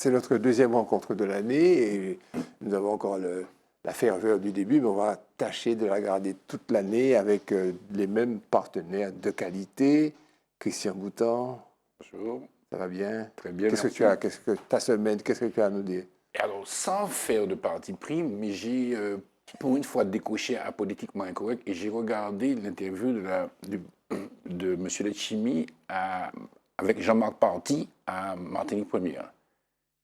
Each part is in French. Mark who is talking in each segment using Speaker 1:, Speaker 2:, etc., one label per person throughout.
Speaker 1: c'est notre deuxième rencontre de l'année et nous avons encore la ferveur du début, mais on va tâcher de la garder toute l'année avec les mêmes partenaires de qualité. Christian Boutan.
Speaker 2: Bonjour.
Speaker 1: Ça va bien?
Speaker 2: Très bien,
Speaker 1: Qu'est-ce
Speaker 2: merci.
Speaker 1: que ta semaine, qu'est-ce que tu as à nous dire?
Speaker 2: Et alors, sans faire de parti pris, mais j'ai pour une fois décoché à Politiquement Incorrect et j'ai regardé l'interview de M. Letchimy avec Jean-Marc Party à Martinique Première.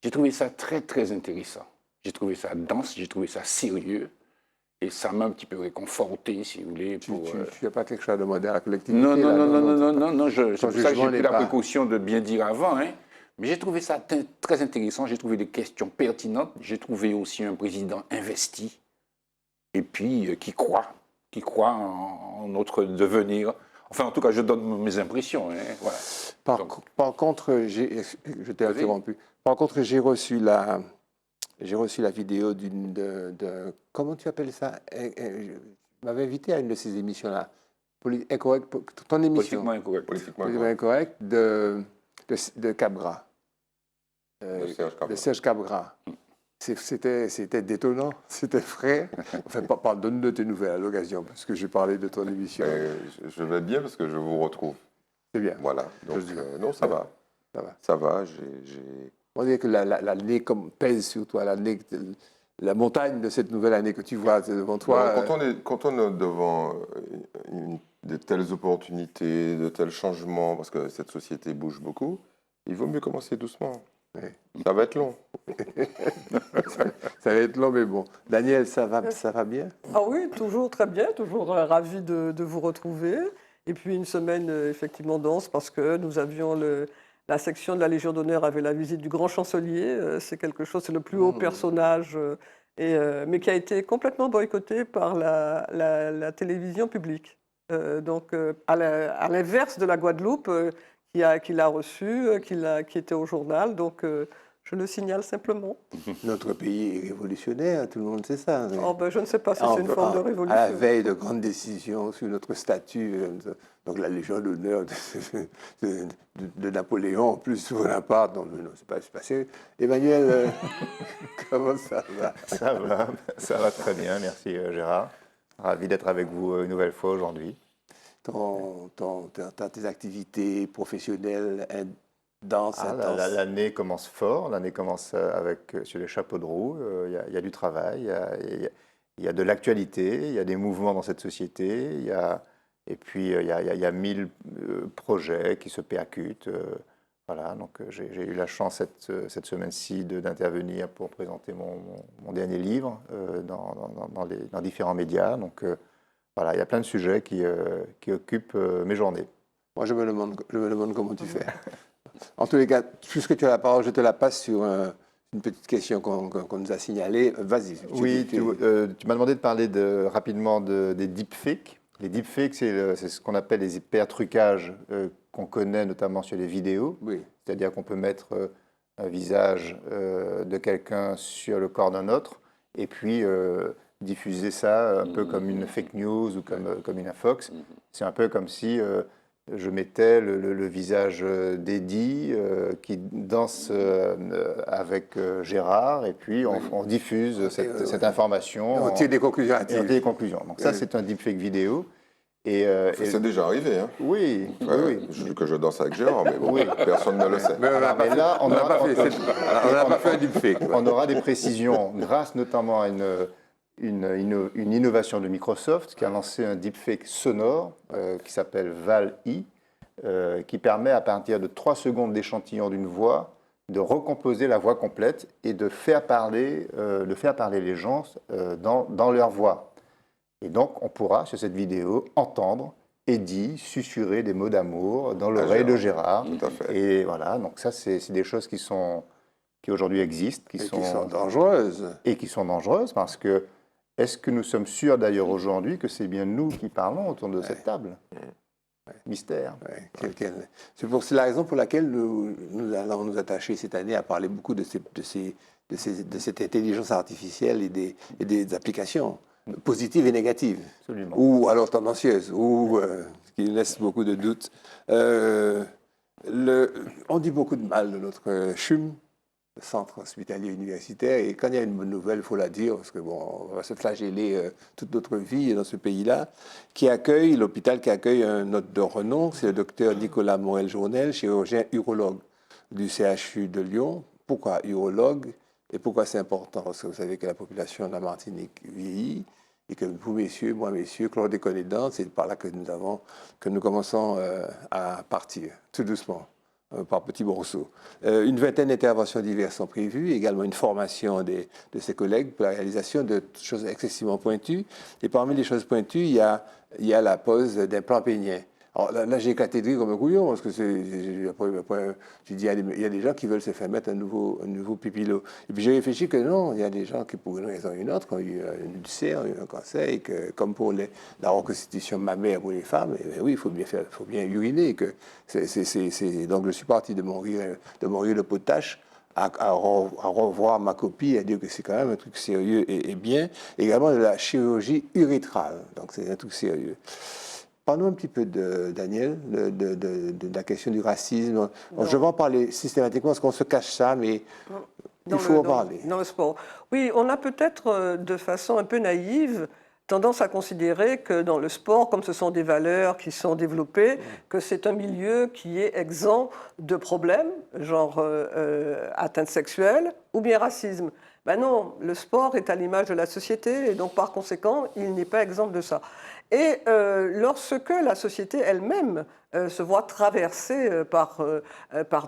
Speaker 2: J'ai trouvé ça très, très intéressant. J'ai trouvé ça dense, j'ai trouvé ça sérieux. Et ça m'a un petit peu réconforté, si vous voulez.
Speaker 1: Tu n'as pas quelque chose à demander à la collectivité?
Speaker 2: Non,
Speaker 1: là,
Speaker 2: non, c'est pour ça que j'ai pris la
Speaker 1: pas...
Speaker 2: précaution de bien dire avant. Hein. Mais j'ai trouvé ça très intéressant, j'ai trouvé des questions pertinentes, j'ai trouvé aussi un président investi, et puis qui croit en notre devenir. Enfin, en tout cas, je donne mes impressions. Hein. Voilà.
Speaker 1: Par contre, je t'ai interrompu. Par contre, j'ai reçu la vidéo comment tu appelles ça? Tu m'avais invité à une de ces émissions-là. Incorrect, ton émission.
Speaker 2: Politiquement
Speaker 1: incorrect de Cabra. De Serge Cabra. C'était détonnant, c'était frais. Enfin, donne-nous tes nouvelles à l'occasion, parce que j'ai parlé de ton émission.
Speaker 3: Je vais bien parce que je vous retrouve.
Speaker 1: C'est bien.
Speaker 3: Voilà. Donc, non, ça va. Ça va.
Speaker 1: On dirait que l'année pèse sur toi, la montagne de cette nouvelle année que tu vois devant toi.
Speaker 3: Quand on est devant de telles opportunités, de tels changements, parce que cette société bouge beaucoup, il vaut mieux commencer doucement.
Speaker 1: Oui.
Speaker 3: Ça va être long.
Speaker 1: ça va être long, mais bon. Daniel, ça va bien?
Speaker 4: Ah oui, toujours très bien, toujours ravi de vous retrouver. Et puis une semaine effectivement dense parce que nous avions la section de la Légion d'honneur avait la visite du grand chancelier. C'est quelque chose, c'est le plus haut personnage, mais qui a été complètement boycotté par la télévision publique. Donc à l'inverse de la Guadeloupe, qui l'a reçu, qui était au journal. Donc, je le signale simplement.
Speaker 1: Notre pays est révolutionnaire, tout le monde sait ça. Mais...
Speaker 4: Oh, ben, je ne sais pas si c'est une forme de révolution.
Speaker 1: À la veille de grandes décisions sur notre statut, donc la Légion d'honneur de Napoléon, en plus Bonaparte, non, c'est pas passé. Emmanuel, comment ça va?
Speaker 5: Ça va très bien, merci Gérard. Ravi d'être avec vous une nouvelle fois aujourd'hui.
Speaker 1: Tes activités professionnelles dans cette
Speaker 5: L'année commence fort, l'année commence sur les chapeaux de roue, il y a du travail, il y a de l'actualité, il y a des mouvements dans cette société, et puis il y a 1000 projets qui se percutent. Voilà, donc j'ai eu la chance cette semaine-ci d'intervenir pour présenter mon dernier livre dans différents médias. Donc, voilà, il y a plein de sujets qui occupent mes journées.
Speaker 1: Moi, je me demande comment tu fais. En tous les cas, puisque tu as la parole, je te la passe sur une petite question qu'on nous a signalée. Vas-y.
Speaker 5: Oui, tu m'as demandé de parler rapidement des deepfakes. Les deepfakes, c'est ce qu'on appelle les hyper-trucages qu'on connaît notamment sur les vidéos.
Speaker 1: Oui.
Speaker 5: C'est-à-dire qu'on peut mettre un visage de quelqu'un sur le corps d'un autre et puis diffuser ça un peu comme une fake news ou comme une infox. C'est un peu comme si je mettais le visage d'Eddie qui danse avec Gérard et puis on diffuse cette information.
Speaker 1: On tire des conclusions hâtives.
Speaker 5: Donc ça, c'est un deepfake vidéo.
Speaker 3: C'est déjà arrivé, hein?
Speaker 5: Oui,
Speaker 3: que je danse avec Gérard, mais bon, personne ne le sait.
Speaker 1: Mais là, on n'a pas fait un deepfake.
Speaker 5: On aura des précisions grâce notamment à une innovation de Microsoft qui a lancé un deepfake sonore qui s'appelle Val-I, qui permet à partir de 3 secondes d'échantillon d'une voix de recomposer la voix complète et de faire parler les gens dans leur voix. Et donc, on pourra, sur cette vidéo, entendre Eddie susurrer des mots d'amour dans l'oreille de Gérard.
Speaker 3: Tout à fait.
Speaker 5: Et voilà, donc ça, c'est des choses qui aujourd'hui existent.
Speaker 1: Qui sont dangereuses.
Speaker 5: Et qui sont dangereuses parce que, est-ce que nous sommes sûrs d'ailleurs aujourd'hui que c'est bien nous qui parlons autour de cette table? Mystère.
Speaker 1: C'est la raison pour laquelle nous allons nous attacher cette année à parler beaucoup de cette intelligence artificielle et des applications positives et négatives.
Speaker 5: Absolument.
Speaker 1: Ou alors tendancieuses, ou qui laissent beaucoup de doutes. On dit beaucoup de mal de notre CHUM, centre hospitalier universitaire. Et quand il y a une bonne nouvelle, il faut la dire, parce que bon, on va se flageller toute notre vie dans ce pays-là, l'hôpital qui accueille un hôte de renom, c'est le docteur Nicolas Morel-Journel, chirurgien urologue du CHU de Lyon. Pourquoi urologue et pourquoi c'est important? Parce que vous savez que la population de la Martinique vieillit et que vous, messieurs, moi, messieurs, chlordécone aidant, c'est par là que nous commençons à partir, tout doucement. Par petits morceaux. Une vingtaine d'interventions diverses sont prévues, également une formation de ses collègues pour la réalisation de choses excessivement pointues. Et parmi les choses pointues, il y a la pose d'implants péniens. Alors là j'ai éclaté de rire comme un couillon, parce que après, tu dis, il y a des gens qui veulent se faire mettre un nouveau pupillo. Et puis j'ai réfléchi que non, il y a des gens qui, pour une raison ou une autre, ont eu un ulcère, un cancer, et que comme pour la reconstitution mammaire pour les femmes, oui, il faut bien uriner. Donc je suis parti de mon rire de potache à revoir ma copie, à dire que c'est quand même un truc sérieux et bien. Également de la chirurgie urétrale, donc c'est un truc sérieux. Parlons un petit peu, Daniel, de la question du racisme. Je vais en parler systématiquement parce qu'on se cache ça, mais il faut en parler.
Speaker 4: Dans le sport. Oui, on a peut-être, de façon un peu naïve, tendance à considérer que dans le sport, comme ce sont des valeurs qui sont développées, que c'est un milieu qui est exempt de problèmes, genre atteinte sexuelle ou bien racisme. Ben non, le sport est à l'image de la société et donc par conséquent, il n'est pas exempt de ça. Et lorsque la société elle-même se voit traversée par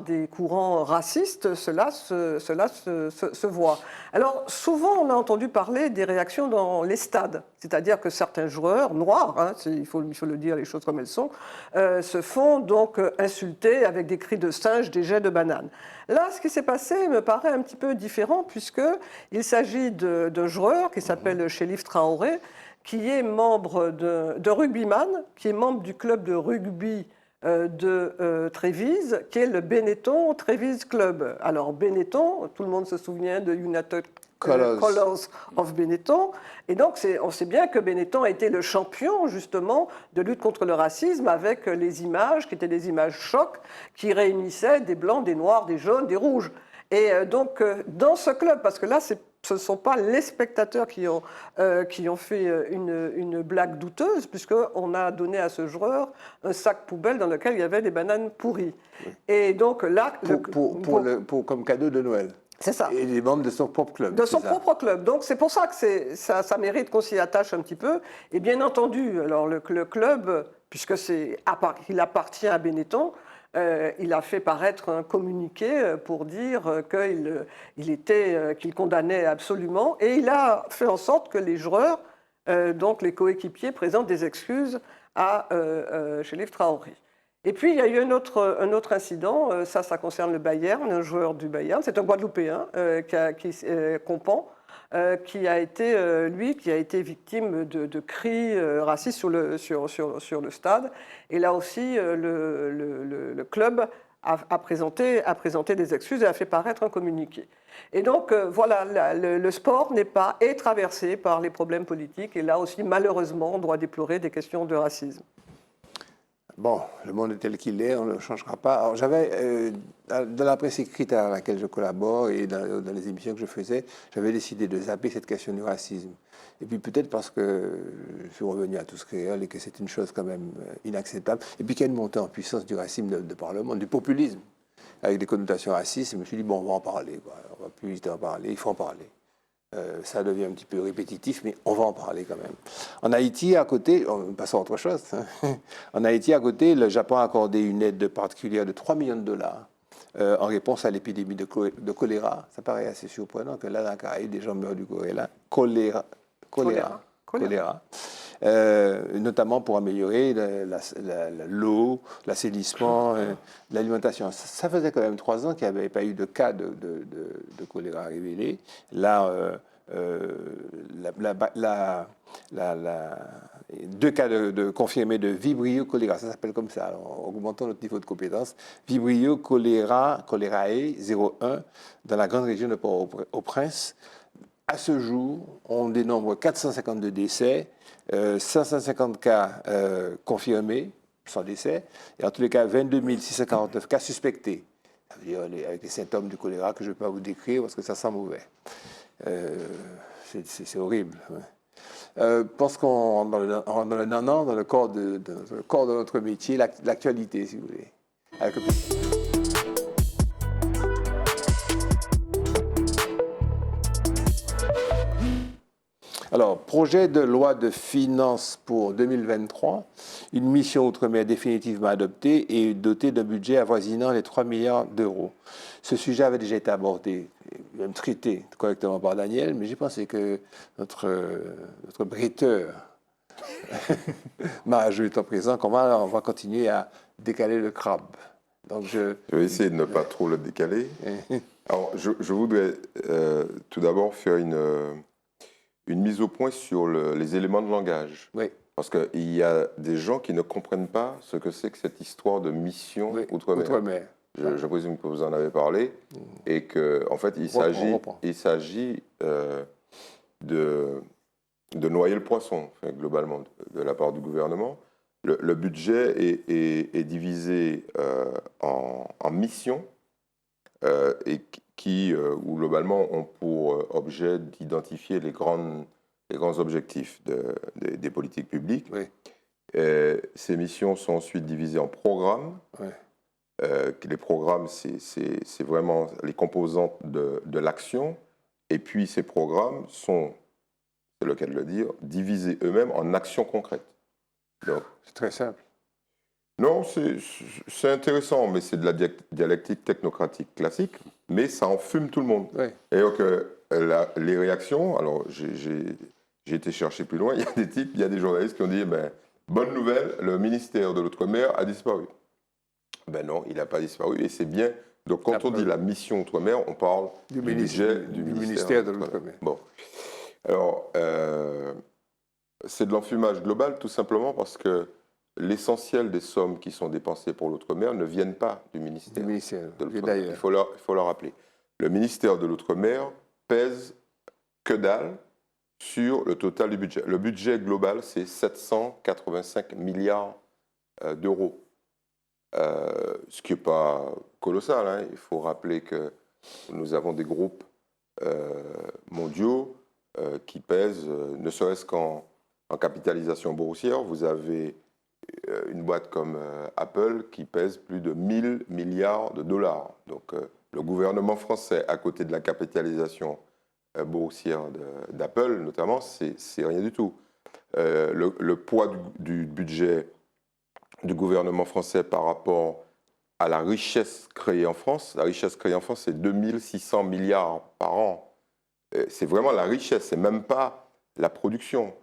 Speaker 4: des courants racistes, cela se voit. Alors souvent on a entendu parler des réactions dans les stades, c'est-à-dire que certains joueurs noirs, hein, il faut le dire les choses comme elles sont, se font donc insulter avec des cris de singe, des jets de bananes. Là, ce qui s'est passé me paraît un petit peu différent puisqu'il s'agit d'un joueur qui s'appelle Chérif Traoré, qui est membre de rugbyman, qui est membre du club de rugby de Trévise, qui est le Benetton Trévise Club. Alors Benetton, tout le monde se souvient de United Colors of Benetton, et donc on sait bien que Benetton a été le champion justement de lutte contre le racisme avec les images qui étaient des images chocs qui réunissaient des blancs, des noirs, des jaunes, des rouges. Et donc dans ce club, parce que là ce ne sont pas les spectateurs qui ont fait une blague douteuse, puisqu'on a donné à ce joueur un sac poubelle dans lequel il y avait des bananes pourries. Et donc là...
Speaker 1: Comme cadeau de Noël.
Speaker 4: C'est ça.
Speaker 1: Et les membres de son propre club.
Speaker 4: De son propre club. Donc c'est pour ça que ça mérite qu'on s'y attache un petit peu. Et bien entendu, alors le club, puisque il appartient à Benetton, il a fait paraître un communiqué pour dire qu'il condamnait absolument, et il a fait en sorte que les joueurs, donc les coéquipiers, présentent des excuses à Chérif Traoré. Et puis il y a eu un autre incident, ça concerne le Bayern, un joueur du Bayern, c'est un Guadeloupéen, Compan, qui a été victime de cris racistes sur le stade. Et là aussi, le club a présenté des excuses et a fait paraître un communiqué. Et donc, voilà, le sport est traversé par les problèmes politiques. Et là aussi, malheureusement, on doit déplorer des questions de racisme.
Speaker 1: Bon, le monde est tel qu'il est, on ne le changera pas. Alors, j'avais, dans la presse écrite à laquelle je collabore et dans les émissions que je faisais, j'avais décidé de zapper cette question du racisme. Et puis peut-être parce que je suis revenu à tout ce créole et que c'est une chose quand même inacceptable. Et puis qu'il y a une montée en puissance du racisme de par le monde, du populisme, avec des connotations racistes. Je me suis dit, bon, on va en parler, quoi. On ne va plus hésiter à en parler, il faut en parler. Ça devient un petit peu répétitif, mais on va en parler quand même. En Haïti, à côté, passons à autre chose. En Haïti, à côté, le Japon a accordé une aide particulière de 3 millions de dollars en réponse à l'épidémie de choléra. Ça paraît assez surprenant que là, dans la Caraïbe, des gens meurent du choléra. Notamment pour améliorer l'eau, l'assainissement, l'alimentation. Ça faisait quand même 3 ans qu'il n'y avait pas eu de cas de choléra révélé. Là, 2 cas confirmés de Vibrio choléra, ça s'appelle comme ça, alors, augmentons notre niveau de compétence. Vibrio cholérae 01 dans la grande région de Port-au-Prince. À ce jour, on dénombre 452 décès, 550 cas confirmés, sans décès, et en tous les cas, 22 649 cas suspectés. Ça veut dire avec les symptômes du choléra que je ne peux pas vous décrire parce que ça sent mauvais. C'est horrible. Ouais. Parce qu'on rentre dans le nanan, dans le corps de notre métier, l'actualité, si vous voulez. Alors, projet de loi de finances pour 2023, une mission outre-mer définitivement adoptée et dotée d'un budget avoisinant les 3 milliards d'euros. Ce sujet avait déjà été abordé, même traité correctement par Daniel, mais j'ai pensé que notre bretteur m'a ajouté en présent qu'on va continuer à décaler le crabe. Donc
Speaker 3: je vais essayer de ne pas trop le décaler. Alors, je voudrais tout d'abord faire une mise au point sur les éléments de langage.
Speaker 1: Oui.
Speaker 3: Parce qu'il y a des gens qui ne comprennent pas ce que c'est que cette histoire de mission outre-mer. Je présume que vous en avez parlé et qu'en fait, il s'agit de noyer le poisson, enfin, globalement, de la part du gouvernement. Le budget est divisé en missions et qui, où globalement, ont pour objet d'identifier les grands objectifs des politiques publiques.
Speaker 1: Oui.
Speaker 3: Ces missions sont ensuite divisées en programmes.
Speaker 1: Oui.
Speaker 3: Les programmes, c'est vraiment les composantes de l'action. Et puis, ces programmes sont, c'est le cas de le dire, divisés eux-mêmes en actions concrètes.
Speaker 1: C'est très simple.
Speaker 3: Non, c'est intéressant, mais c'est de la dialectique technocratique classique, mais ça enfume tout le monde.
Speaker 1: Oui.
Speaker 3: Et donc, les réactions, alors j'ai été chercher plus loin, il y a des journalistes qui ont dit, bonne nouvelle, le ministère de l'Outre-mer a disparu. Ben non, il n'a pas disparu, et c'est bien. Donc, quand on dit la mission Outre-mer, on parle du budget du ministère de l'Outre-mer. Bon. Alors, c'est de l'enfumage global, tout simplement parce que l'essentiel des sommes qui sont dépensées pour l'Outre-mer ne viennent pas du ministère de l'Outre-mer. Il faut le rappeler. Le ministère de l'Outre-mer pèse que dalle sur le total du budget. Le budget global, c'est 785 milliards d'euros. Ce qui n'est pas colossal. Hein. Il faut rappeler que nous avons des groupes mondiaux qui pèsent, ne serait-ce qu'en capitalisation boursière. Vous avez une boîte comme Apple qui pèse plus de 1000 milliards de dollars. Donc le gouvernement français, à côté de la capitalisation boursière d'Apple notamment, c'est rien du tout. Le poids du budget du gouvernement français par rapport à la richesse créée en France, c'est 2600 milliards par an. C'est vraiment la richesse, c'est même pas la production.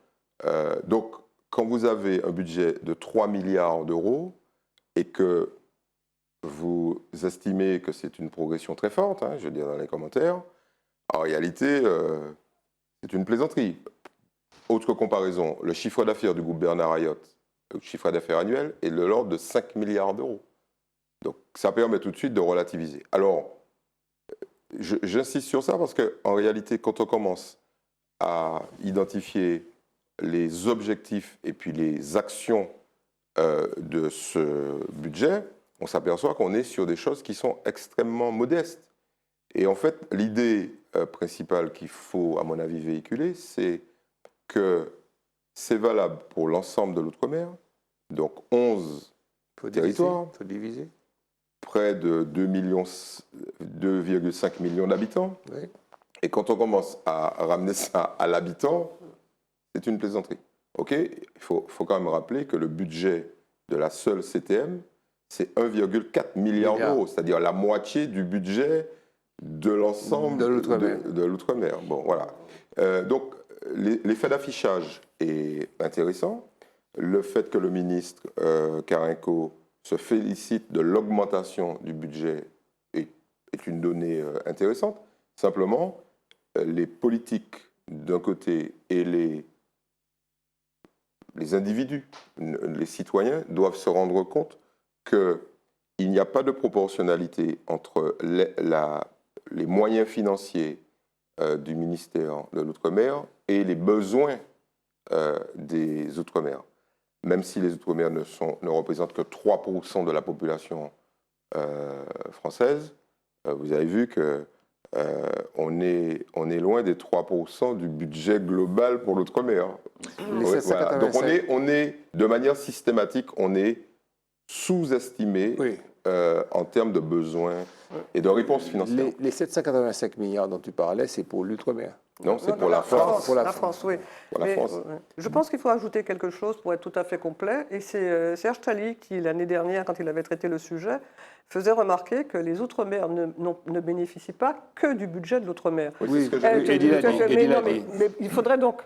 Speaker 3: Donc, quand vous avez un budget de 3 milliards d'euros et que vous estimez que c'est une progression très forte, je veux dire dans les commentaires, en réalité, c'est une plaisanterie. Autre comparaison, le chiffre d'affaires du groupe Bernard Ayotte, le chiffre d'affaires annuel, est de l'ordre de 5 milliards d'euros. Donc, ça permet tout de suite de relativiser. Alors, j'insiste sur ça parce qu'en réalité, quand on commence à identifier les objectifs et puis les actions de ce budget, on s'aperçoit qu'on est sur des choses qui sont extrêmement modestes. Et en fait, l'idée principale qu'il faut, à mon avis, véhiculer, c'est que c'est valable pour l'ensemble de l'Outre-mer, donc 11 territoires,
Speaker 1: Il faut diviser.
Speaker 3: Près de 2,5 millions d'habitants.
Speaker 1: Oui.
Speaker 3: Et quand on commence à ramener ça à l'habitant, c'est une plaisanterie. Ok, il faut quand même rappeler que le budget de la seule CTM, c'est 1,4 milliard d'euros, c'est-à-dire la moitié du budget de l'ensemble de l'Outre-mer. Bon, voilà. Donc, l'effet d'affichage est intéressant. Le fait que le ministre Carenco se félicite de l'augmentation du budget est une donnée intéressante. Simplement, les politiques d'un côté et les individus, les citoyens, doivent se rendre compte qu'il n'y a pas de proportionnalité entre les moyens financiers du ministère de l'Outre-mer et les besoins des Outre-mer. Même si les Outre-mer ne représentent que 3% de la population française, vous avez vu que on est loin des 3% du budget global pour l'outre-mer.
Speaker 1: Les
Speaker 3: Ouais,
Speaker 1: 785.
Speaker 3: Donc on est, de manière systématique, on est sous-estimé
Speaker 1: Oui.
Speaker 3: en termes de besoins et de réponses financières.
Speaker 1: Les 785 milliards dont tu parlais, c'est pour l'outre-mer.
Speaker 3: Non, c'est pour la France.
Speaker 1: Pour la
Speaker 4: La France, oui.
Speaker 3: Pour la
Speaker 4: Mais,
Speaker 3: France.
Speaker 4: je pense qu'il faut ajouter quelque chose pour être tout à fait complet. Et c'est Serge Talley qui, l'année dernière, quand il avait traité le sujet, faisait remarquer que les Outre-mer ne bénéficient pas que du budget de l'Outre-mer.
Speaker 3: Oui, c'est ce que j'ai
Speaker 1: oui,
Speaker 3: dit.
Speaker 1: Eddie l'a
Speaker 4: Tout à
Speaker 1: dit,
Speaker 4: fait.
Speaker 1: Eddie
Speaker 4: Mais
Speaker 1: l'a
Speaker 4: non,
Speaker 1: dit.
Speaker 4: mais il faudrait donc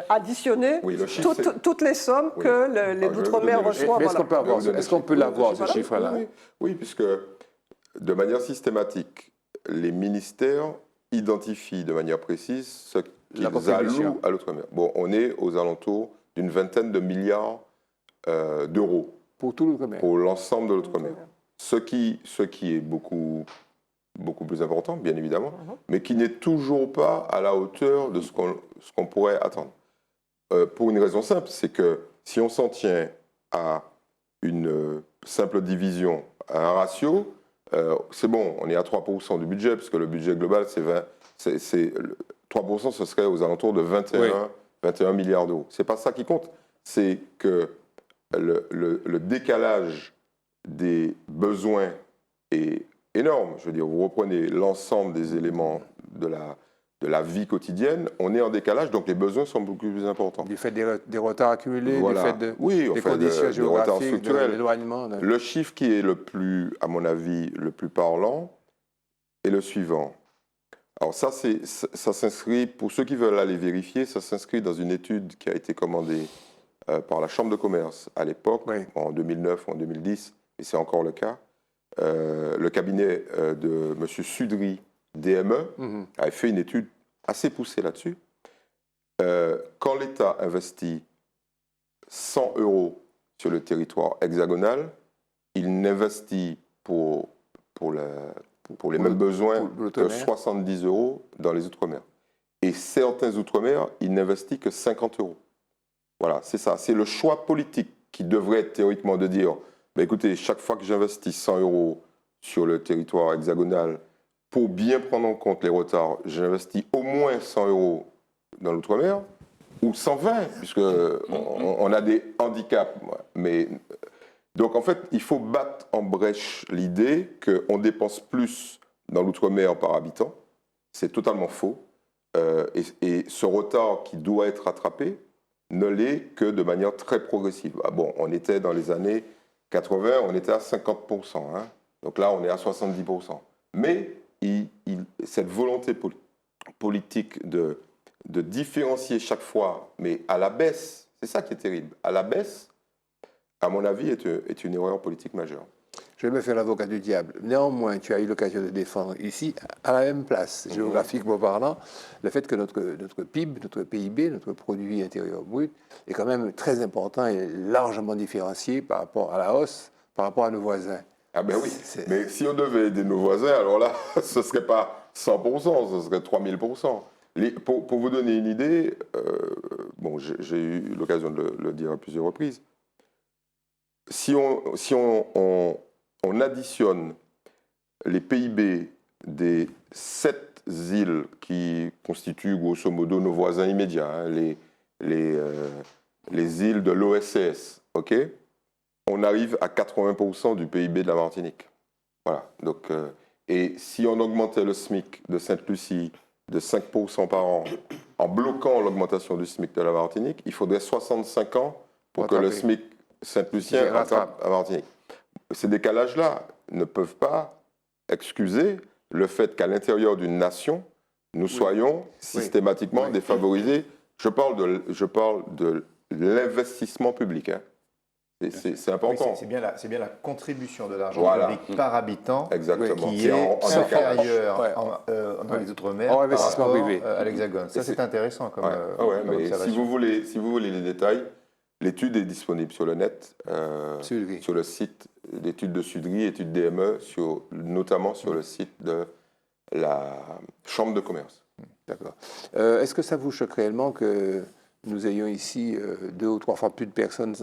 Speaker 4: additionner
Speaker 3: Oui, le chiffre, c'est-
Speaker 4: toutes les sommes
Speaker 3: Oui.
Speaker 4: que les
Speaker 3: Ah, je vais vous
Speaker 4: Outre-mer
Speaker 3: donner le
Speaker 4: reçoivent.
Speaker 1: Mais est-ce qu'on peut
Speaker 3: Je vais vous donner
Speaker 1: est-ce qu'on
Speaker 3: le
Speaker 1: peut
Speaker 3: chiffre.
Speaker 1: l'avoir, ce
Speaker 4: Voilà.
Speaker 1: chiffre-là?
Speaker 3: Oui, puisque de manière systématique, les ministères identifient de manière précise ce qu'ils
Speaker 1: La contribution.
Speaker 3: allouent à l'outre-mer. Bon, on est aux alentours d'une vingtaine de milliards d'euros
Speaker 1: Pour tout l'outre-mer.
Speaker 3: pour l'ensemble de l'outre-mer. Ce qui est beaucoup plus important, bien évidemment, mais qui n'est toujours pas à la hauteur de ce qu'on pourrait attendre. Pour une raison simple, c'est que si on s'en tient à une simple division, à un ratio, c'est bon, on est à 3% du budget, puisque le budget global, c'est 3%, ce serait aux alentours de 21 milliards d'euros. C'est pas ça qui compte, c'est que le décalage des besoins est énorme. Je veux dire, vous reprenez l'ensemble des éléments de la vie quotidienne, on est en décalage, donc les besoins sont beaucoup plus importants.
Speaker 1: Du fait des retards accumulés,
Speaker 3: Voilà.
Speaker 1: du fait de,
Speaker 3: Oui,
Speaker 1: des
Speaker 3: enfin,
Speaker 1: conditions
Speaker 3: des retards
Speaker 1: géographiques, de
Speaker 3: structurels.
Speaker 1: l'éloignement.
Speaker 3: Le chiffre qui est le plus, à mon avis, le plus parlant est le suivant. Alors ça s'inscrit, pour ceux qui veulent aller vérifier, ça s'inscrit dans une étude qui a été commandée par la Chambre de commerce à l'époque,
Speaker 1: Oui.
Speaker 3: en 2009 ou en 2010, et c'est encore le cas. Le cabinet de M. Sudry, DME,
Speaker 1: Mhm.
Speaker 3: avait fait une étude assez poussée là-dessus. Quand l'État investit 100 € sur le territoire hexagonal, il n'investit pour les mêmes besoins
Speaker 1: pour
Speaker 3: que
Speaker 1: l'outre-mer.
Speaker 3: 70 € dans les Outre-mer. Et certains Outre-mer, il n'investit que 50 €. Voilà, c'est ça. C'est le choix politique qui devrait être théoriquement de dire, bah, écoutez, chaque fois que j'investis 100 € sur le territoire hexagonal, pour bien prendre en compte les retards, j'investis au moins 100 € dans l'outre-mer, ou 120, puisque on a des handicaps. Mais, donc en fait, il faut battre en brèche l'idée qu'on dépense plus dans l'outre-mer par habitant. C'est totalement faux. Et ce retard qui doit être rattrapé ne l'est que de manière très progressive. Ah bon, on était dans les années 80, on était à 50%. Hein. Donc là, on est à 70%. Mais cette volonté politique de différencier chaque fois, mais à la baisse, c'est ça qui est terrible, à la baisse, à mon avis, est une erreur politique majeure.
Speaker 1: Je vais me faire l'avocat du diable. Néanmoins, tu as eu l'occasion de défendre ici, à la même place, géographiquement parlant, le fait que notre PIB, notre PIB, notre produit intérieur brut, est quand même très important et largement différencié par rapport à la hausse, par rapport à nos voisins.
Speaker 3: Ah ben oui, mais si on devait aider nos voisins, alors là, ce ne serait pas 100%, ce serait 3000%. Pour vous donner une idée, bon, j'ai eu l'occasion de le dire à plusieurs reprises, si on additionne les PIB des 7 îles qui constituent grosso modo nos voisins immédiats, hein, les îles de l'OSCS, ok, on arrive à 80% du PIB de la Martinique. Voilà. Donc, et si on augmentait le SMIC de Sainte-Lucie de 5% par an, en bloquant l'augmentation du SMIC de la Martinique, il faudrait 65 ans pour que le SMIC saint-lucien rattrape la Martinique. Ces décalages-là ne peuvent pas excuser le fait qu'à l'intérieur d'une nation, nous soyons systématiquement défavorisés. Je parle de l'investissement public. Hein. C'est important.
Speaker 5: Oui, c'est bien la contribution de l'argent public par habitant
Speaker 3: Exactement.
Speaker 5: qui est inférieure dans les Outre-mer
Speaker 1: En
Speaker 5: par
Speaker 1: investissement
Speaker 5: rapport
Speaker 1: privé.
Speaker 5: à l'Hexagone. Ça, c'est intéressant comme, comme
Speaker 3: mais
Speaker 5: observation.
Speaker 3: si vous voulez les détails, l'étude est disponible sur le net, sur le site d'études de Sudry, études DME, notamment sur le site de la Chambre de commerce.
Speaker 1: D'accord. Est-ce que ça vous choque réellement que nous ayons ici 2 ou 3 fois plus de personnes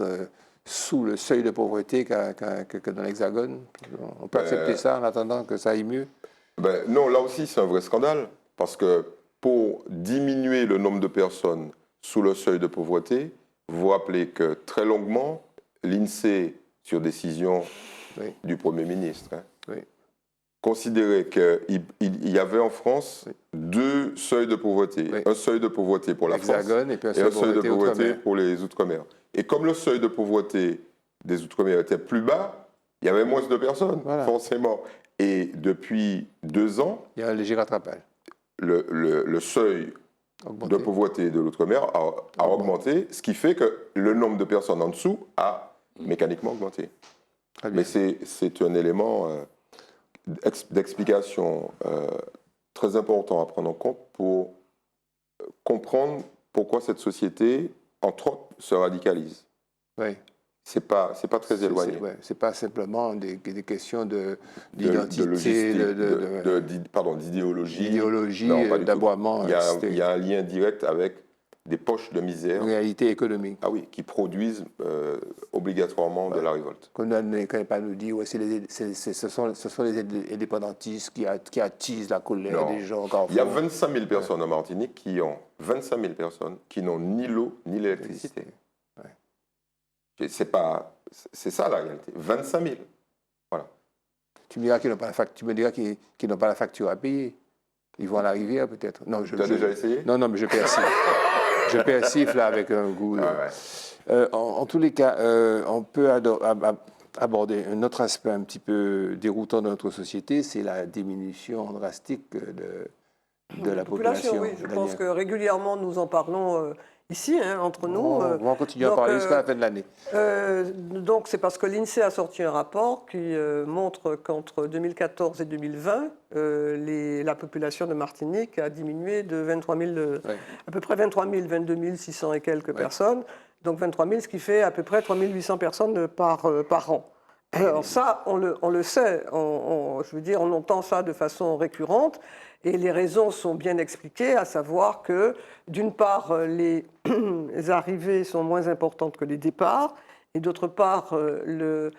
Speaker 1: sous le seuil de pauvreté que dans l'Hexagone? On peut accepter ça en attendant que ça aille mieux?
Speaker 3: Ben, non, là aussi, c'est un vrai scandale. Parce que pour diminuer le nombre de personnes sous le seuil de pauvreté, vous rappelez que très longuement, l'INSEE, sur décision
Speaker 1: Oui.
Speaker 3: du Premier ministre,
Speaker 1: Oui.
Speaker 3: considérait qu'il y avait en France
Speaker 1: Oui.
Speaker 3: 2 seuils de pauvreté.
Speaker 1: Oui.
Speaker 3: Un seuil de pauvreté pour la France
Speaker 1: Hexagone et puis
Speaker 3: et un seuil de pauvreté
Speaker 1: outre-mer.
Speaker 3: pour les Outre-mer. Et comme le seuil de pauvreté des Outre-mer était plus bas, il y avait moins de personnes,
Speaker 1: Voilà.
Speaker 3: forcément. Et depuis 2 ans,
Speaker 1: Il y a un léger rattrapage.
Speaker 3: le seuil
Speaker 1: Augmenté.
Speaker 3: de pauvreté de l'outre-mer a augmenté, ce qui fait que le nombre de personnes en dessous a mécaniquement augmenté.
Speaker 1: Très bien.
Speaker 3: Mais c'est un élément d'explication très important à prendre en compte pour comprendre pourquoi cette société, entre autres, se radicalise.
Speaker 1: Oui.
Speaker 3: C'est pas très éloigné.
Speaker 1: C'est pas simplement des questions
Speaker 3: De
Speaker 1: d'identité,
Speaker 3: logistique, d'idéologie.
Speaker 1: d'idéologie,
Speaker 3: Non, pas du tout.
Speaker 1: d'aboiement.
Speaker 3: Il y a un lien direct avec des poches de misère,
Speaker 1: Une réalité économique.
Speaker 3: ah oui, qui produisent obligatoirement de la révolte.
Speaker 1: Qu'on ne connaît pas nous dire, ouais, ce sont les indépendantistes qui attisent la colère
Speaker 3: Non.
Speaker 1: des gens.
Speaker 3: Il y a 25 000 personnes en Martinique qui ont 25 000 personnes qui n'ont ni l'eau ni l'électricité. C'est ça la réalité. 25 000. Voilà.
Speaker 1: Tu me diras qu'ils n'ont pas qu'ils n'ont pas la facture à payer. Ils vont à la rivière peut-être. Non,
Speaker 3: Tu as déjà essayé?
Speaker 1: Non, mais je persifle. Je persifle là avec un goût. En tous les cas, on peut aborder un autre aspect un petit peu déroutant de notre société, c'est la diminution drastique de la population.
Speaker 4: Oui, je pense que régulièrement nous en parlons ici, entre nous.
Speaker 1: On va continuer à parler jusqu'à la fin de l'année.
Speaker 4: Donc c'est parce que l'INSEE a sorti un rapport qui montre qu'entre 2014 et 2020, la population de Martinique a diminué de 23 000, à peu près 23 000, 22 600 et quelques personnes. Donc 23 000, ce qui fait à peu près 3 800 personnes par an. Alors ça, on le sait, je veux dire, on entend ça de façon récurrente. Et les raisons sont bien expliquées, à savoir que, d'une part, les arrivées sont moins importantes que les départs, et d'autre part, le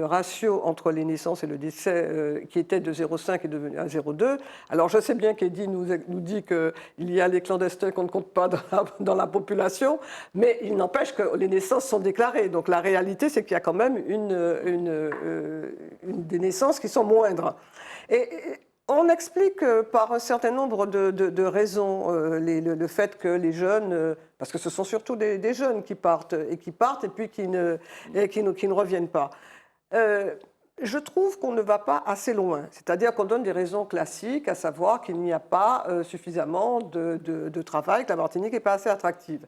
Speaker 4: ratio entre les naissances et le décès, qui était de 0,5, est devenu à 0,2. Alors, je sais bien qu'Eddie nous dit qu'il y a les clandestins qu'on ne compte pas dans la population, mais il n'empêche que les naissances sont déclarées. Donc, la réalité, c'est qu'il y a quand même des naissances qui sont moindres. Et on explique par un certain nombre de raisons le fait que les jeunes, parce que ce sont surtout des jeunes qui partent et puis qui ne reviennent pas. Je trouve qu'on ne va pas assez loin, c'est-à-dire qu'on donne des raisons classiques, à savoir qu'il n'y a pas suffisamment de travail, que la Martinique n'est pas assez attractive.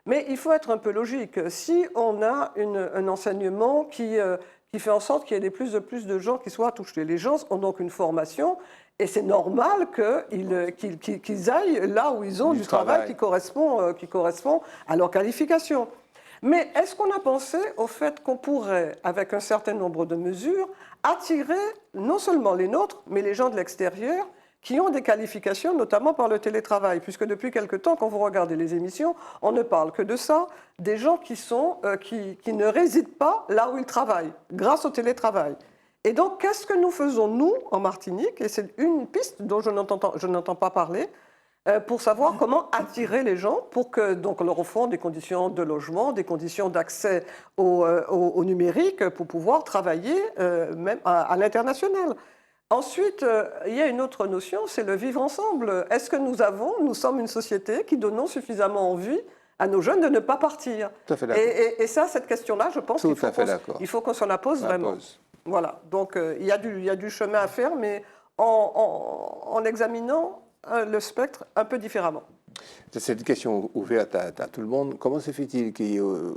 Speaker 4: Mais il faut être un peu logique. Si on a un enseignement qui fait en sorte qu'il y ait de plus de gens qui soient touchés, les gens ont donc une formation. Et c'est normal qu'ils aillent là où ils ont du travail qui correspond à leur qualification. Mais est-ce qu'on a pensé au fait qu'on pourrait, avec un certain nombre de mesures, attirer non seulement les nôtres, mais les gens de l'extérieur qui ont des qualifications, notamment par le télétravail, puisque depuis quelque temps, quand vous regardez les émissions, on ne parle que de ça, des gens qui ne résident pas là où ils travaillent, grâce au télétravail. Et donc, qu'est-ce que nous faisons, nous, en Martinique, et c'est une piste dont je n'entends pas parler, pour savoir comment attirer les gens, pour que donc, on leur offre des conditions de logement, des conditions d'accès au numérique, pour pouvoir travailler même à l'international. Ensuite, il y a une autre notion, c'est le vivre ensemble. Est-ce que nous sommes une société qui donnons suffisamment envie à nos jeunes de ne pas partir?
Speaker 1: Tout à fait d'accord.
Speaker 4: Et ça, cette question-là, je pense qu'il faut qu'on s'en la pose vraiment. Voilà, donc il y a du chemin à faire, mais en examinant le spectre un peu différemment.
Speaker 1: C'est une question ouverte à tout le monde. Comment se fait-il que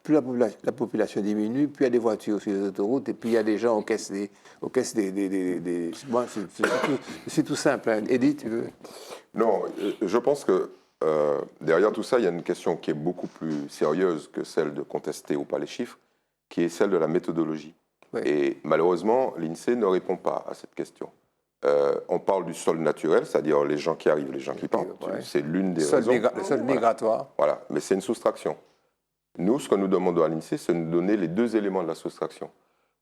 Speaker 1: plus la population diminue, plus il y a des voitures sur les autoroutes, et puis il y a des gens aux caisses des c'est tout simple. Hein. Edith, tu veux?
Speaker 3: Non, je pense que derrière tout ça, il y a une question qui est beaucoup plus sérieuse que celle de contester ou pas les chiffres, qui est celle de la méthodologie. Oui. Et malheureusement, l'INSEE ne répond pas à cette question. On parle du sol naturel, c'est-à-dire les gens qui arrivent, les gens qui partent. Ouais. C'est l'une des raisons.
Speaker 1: Le sol migratoire.
Speaker 3: Voilà, mais c'est une soustraction. Nous, ce que nous demandons à l'INSEE, c'est de nous donner les deux éléments de la soustraction.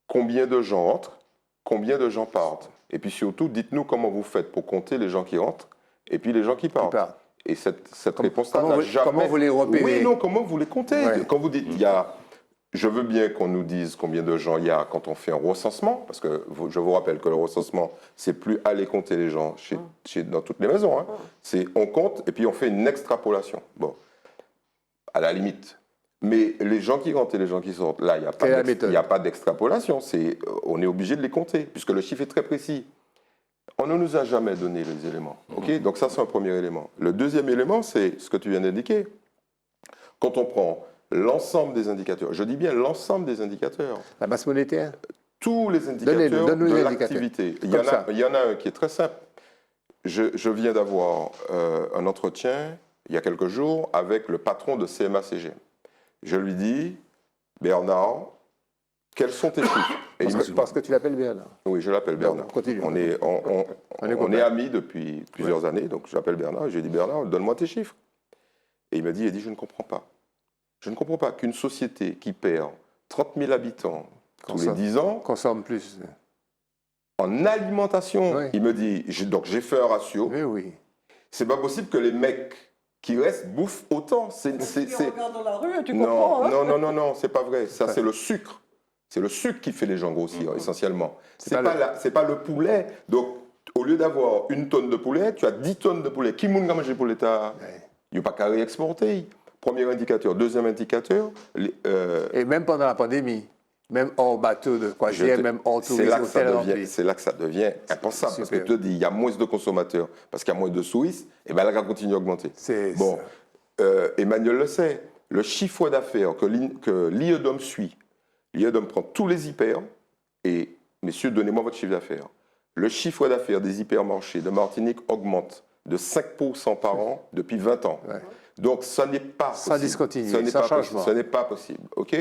Speaker 3: Combien de gens entrent combien de gens partent. Et puis surtout, dites-nous comment vous faites pour compter les gens qui rentrent et puis les gens qui partent. Et cette réponse-là n'a jamais...
Speaker 1: Comment vous les repérez?
Speaker 3: Oui, non, comment vous les comptez?
Speaker 1: Ouais.
Speaker 3: Quand vous dites, je veux bien qu'on nous dise combien de gens il y a quand on fait un recensement, parce que je vous rappelle que le recensement, c'est plus aller compter les gens dans toutes les maisons. Hein. C'est on compte et puis on fait une extrapolation. Bon, à la limite. Mais les gens qui rentrent et les gens qui sortent, là, il n'y a pas d'extrapolation. On est obligé de les compter, puisque le chiffre est très précis. On ne nous a jamais donné les éléments. Okay? Donc ça, c'est un premier élément. Le deuxième élément, c'est ce que tu viens d'indiquer. Quand on prend l'ensemble des indicateurs, je dis bien l'ensemble des indicateurs.
Speaker 1: La masse monétaire?
Speaker 3: Tous les indicateurs de l'activité. Il y en a un qui est très simple. Je viens d'avoir un entretien, il y a quelques jours, avec le patron de CMA-CGM. Je lui dis, Bernard, quels sont tes chiffres?
Speaker 1: Parce que tu l'appelles Bernard.
Speaker 3: Oui, je l'appelle Bernard.
Speaker 1: Continue.
Speaker 3: On est amis depuis plusieurs années, donc je l'appelle Bernard. Je lui dis, Bernard, donne-moi tes chiffres. Et il m'a dit, je ne comprends pas. Je ne comprends pas qu'une société qui perd 30 000 habitants tous les 10 ans...
Speaker 1: Consomme plus.
Speaker 3: En alimentation, il me dit, donc j'ai fait un ratio.
Speaker 1: Oui.
Speaker 3: C'est pas possible que les mecs qui restent bouffent autant.
Speaker 4: Tu regardes dans la rue, tu comprends.
Speaker 3: Non, c'est pas vrai. Ça, c'est le sucre. C'est le sucre qui fait les gens grossir, essentiellement. C'est pas le poulet. Donc, au lieu d'avoir 1 tonne de poulet, tu as 10 tonnes de poulet. Qui m'a mangé pour l'État? Il n'y a pas qu'à réexporter. Premier indicateur. Deuxième indicateur.
Speaker 1: Et même pendant la pandémie, même hors bateau de croisière, même hors tourisme,
Speaker 3: c'est là que ça devient impensable. Parce que tu te dis, il y a moins de consommateurs, parce qu'il y a moins de touristes, et bien là, ça continue à augmenter. Bon, Emmanuel le sait. Le chiffre d'affaires que l'IEDOM suit, l'IEDOM prend tous les hyper, et messieurs, donnez-moi votre chiffre d'affaires. Le chiffre d'affaires des hypermarchés de Martinique augmente de 5% par an depuis 20 ans. Ouais. Donc, ça n'est pas possible.
Speaker 1: Sans discontinuer, sans changement.
Speaker 3: Ce n'est pas possible, ok?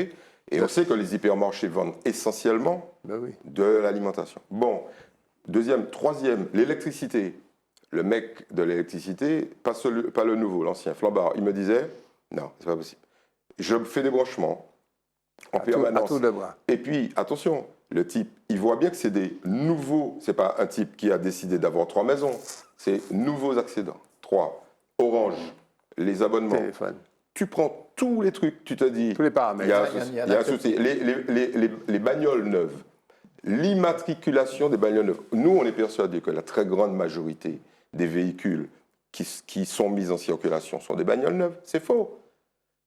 Speaker 3: Et on sait que les hypermarchés vendent essentiellement de l'alimentation. Bon, troisième, l'électricité. Le mec de l'électricité, pas le nouveau, l'ancien, Flambard, il me disait, non, c'est pas possible. Je fais des branchements en permanence.
Speaker 1: À tout de bras.
Speaker 3: Et puis, attention, le type, il voit bien que c'est des nouveaux, c'est pas un type qui a décidé d'avoir 3 maisons, c'est nouveaux accédants. 3, Orange, les abonnements.
Speaker 1: Téléphone.
Speaker 3: Tu prends tous les trucs, tu te dis...
Speaker 1: Tous les paramètres.
Speaker 3: Il y a un souci. Les bagnoles neuves, l'immatriculation des bagnoles neuves. Nous, on est persuadés que la très grande majorité des véhicules qui sont mis en circulation sont des bagnoles neuves. C'est faux.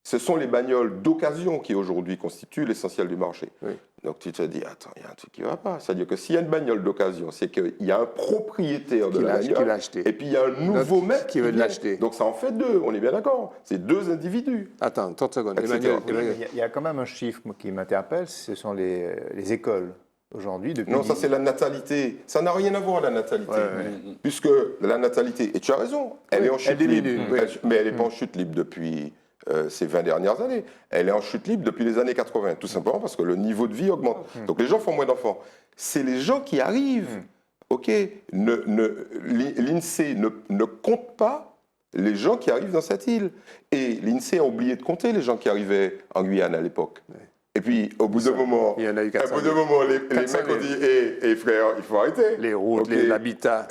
Speaker 3: Ce sont les bagnoles d'occasion qui aujourd'hui constituent l'essentiel du marché. Oui. Donc tu te dis, attends, il y a un truc qui ne va pas. C'est-à-dire que s'il y a une bagnole d'occasion, c'est qu'il y a un propriétaire de la bagnole et puis il y a un nouveau mec
Speaker 1: qui veut l'acheter.
Speaker 3: Donc ça en fait 2, on est bien d'accord. C'est 2 individus.
Speaker 1: Attends, 30 secondes.
Speaker 5: Il y a quand même un chiffre qui m'interpelle, ce sont les écoles. Aujourd'hui,
Speaker 3: non, ça c'est la natalité. Ça n'a rien à voir la natalité. Puisque la natalité, et tu as raison, elle est en chute libre. Mais elle n'est pas en chute libre depuis... ces 20 dernières années. Elle est en chute libre depuis les années 80, tout simplement parce que le niveau de vie augmente. Donc les gens font moins d'enfants. C'est les gens qui arrivent. Ok, l'INSEE ne compte pas les gens qui arrivent dans cette île. Et l'INSEE a oublié de compter les gens qui arrivaient en Guyane à l'époque. Et puis, au bout d'un moment, les mecs ont dit frère, il faut arrêter.
Speaker 1: Les routes, l'habitat.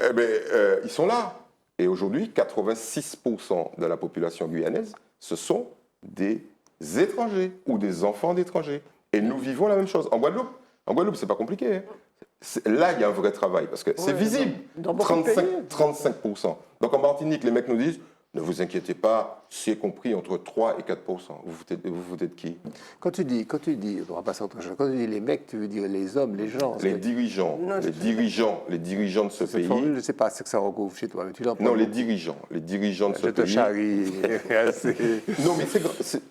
Speaker 3: Ils sont là. Et aujourd'hui, 86% de la population guyanaise, ce sont des étrangers ou des enfants d'étrangers. Et nous vivons la même chose. En Guadeloupe, c'est pas compliqué. Hein. Là, il y a un vrai travail parce que c'est visible.
Speaker 4: Dans
Speaker 3: 35%. Donc en Martinique, les mecs nous disent, ne vous inquiétez pas, c'est compris entre 3 et 4%. Vous foutez de qui?
Speaker 1: Quand tu dis, on va passer à autre chose. Quand tu dis les mecs, tu veux dire les hommes, les gens.
Speaker 3: Les dirigeants de ce pays.
Speaker 1: Formule, je ne sais pas ce que ça recouvre chez toi, mais tu l'emploies.
Speaker 3: Non, les dirigeants de ce pays.
Speaker 1: Je te charrie.
Speaker 3: Non, mais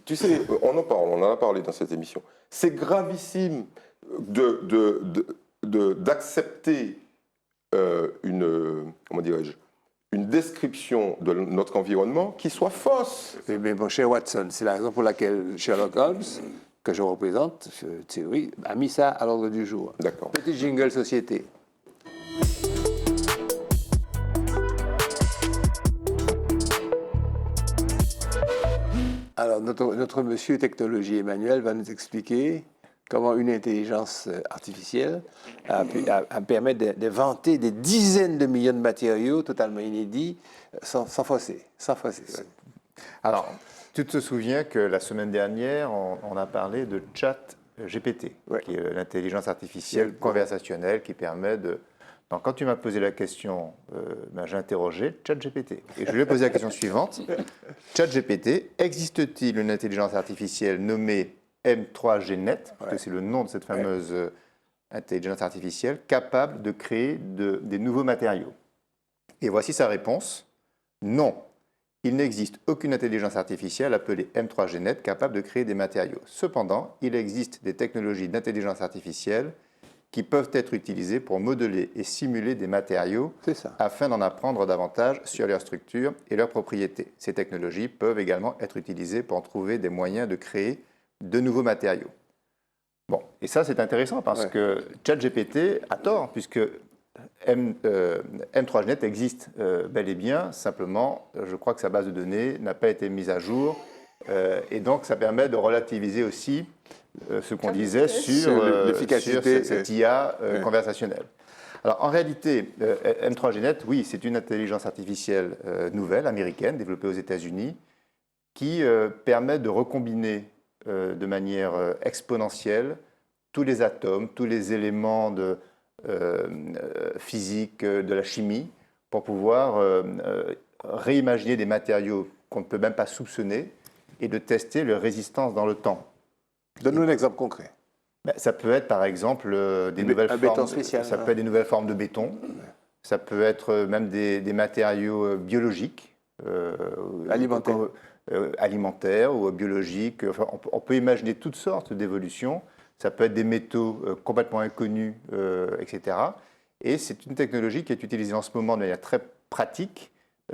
Speaker 3: tu sais, on en a parlé dans cette émission. C'est gravissime d'accepter une description de notre environnement qui soit fausse.
Speaker 1: Mais mon cher Watson, c'est la raison pour laquelle Sherlock Holmes, que je représente, Thierry, a mis ça à l'ordre du jour.
Speaker 3: D'accord.
Speaker 1: Petit jingle société. Alors, notre monsieur technologie Emmanuel va nous expliquer comment une intelligence artificielle a permis d'inventer des dizaines de millions de matériaux totalement inédits sans forcer.
Speaker 5: Alors, tu te souviens que la semaine dernière, on a parlé de ChatGPT, qui est l'intelligence artificielle conversationnelle qui permet de... Donc, quand tu m'as posé la question, j'ai interrogé ChatGPT. Et je lui ai posé la question suivante. ChatGPT, existe-t-il une intelligence artificielle nommée M3GNet, que c'est le nom de cette fameuse intelligence artificielle, capable de créer des nouveaux matériaux? Et voici sa réponse. Non, il n'existe aucune intelligence artificielle appelée M3GNet capable de créer des matériaux. Cependant, il existe des technologies d'intelligence artificielle qui peuvent être utilisées pour modeler et simuler des matériaux afin d'en apprendre davantage sur leur structure et leurs propriétés. Ces technologies peuvent également être utilisées pour trouver des moyens de créer de nouveaux matériaux. Bon, et ça c'est intéressant parce que ChatGPT a tort, puisque M3GNet existe bel et bien, simplement je crois que sa base de données n'a pas été mise à jour, et donc ça permet de relativiser aussi ce qu'on disait sur cette IA conversationnelle. Alors en réalité, M3GNet, oui, c'est une intelligence artificielle nouvelle, américaine, développée aux États-Unis, qui permet de recombiner de manière exponentielle tous les atomes, tous les éléments de physique, de la chimie, pour pouvoir réimaginer des matériaux qu'on ne peut même pas soupçonner et de tester leur résistance dans le temps.
Speaker 1: Donne-nous un exemple concret.
Speaker 5: Ça peut être par exemple des nouvelles formes, ça peut être des nouvelles formes de béton, ça peut être même des matériaux biologiques, alimentaires ou biologiques. Enfin, on peut imaginer toutes sortes d'évolutions. Ça peut être des métaux complètement inconnus, etc. Et c'est une technologie qui est utilisée en ce moment de manière très pratique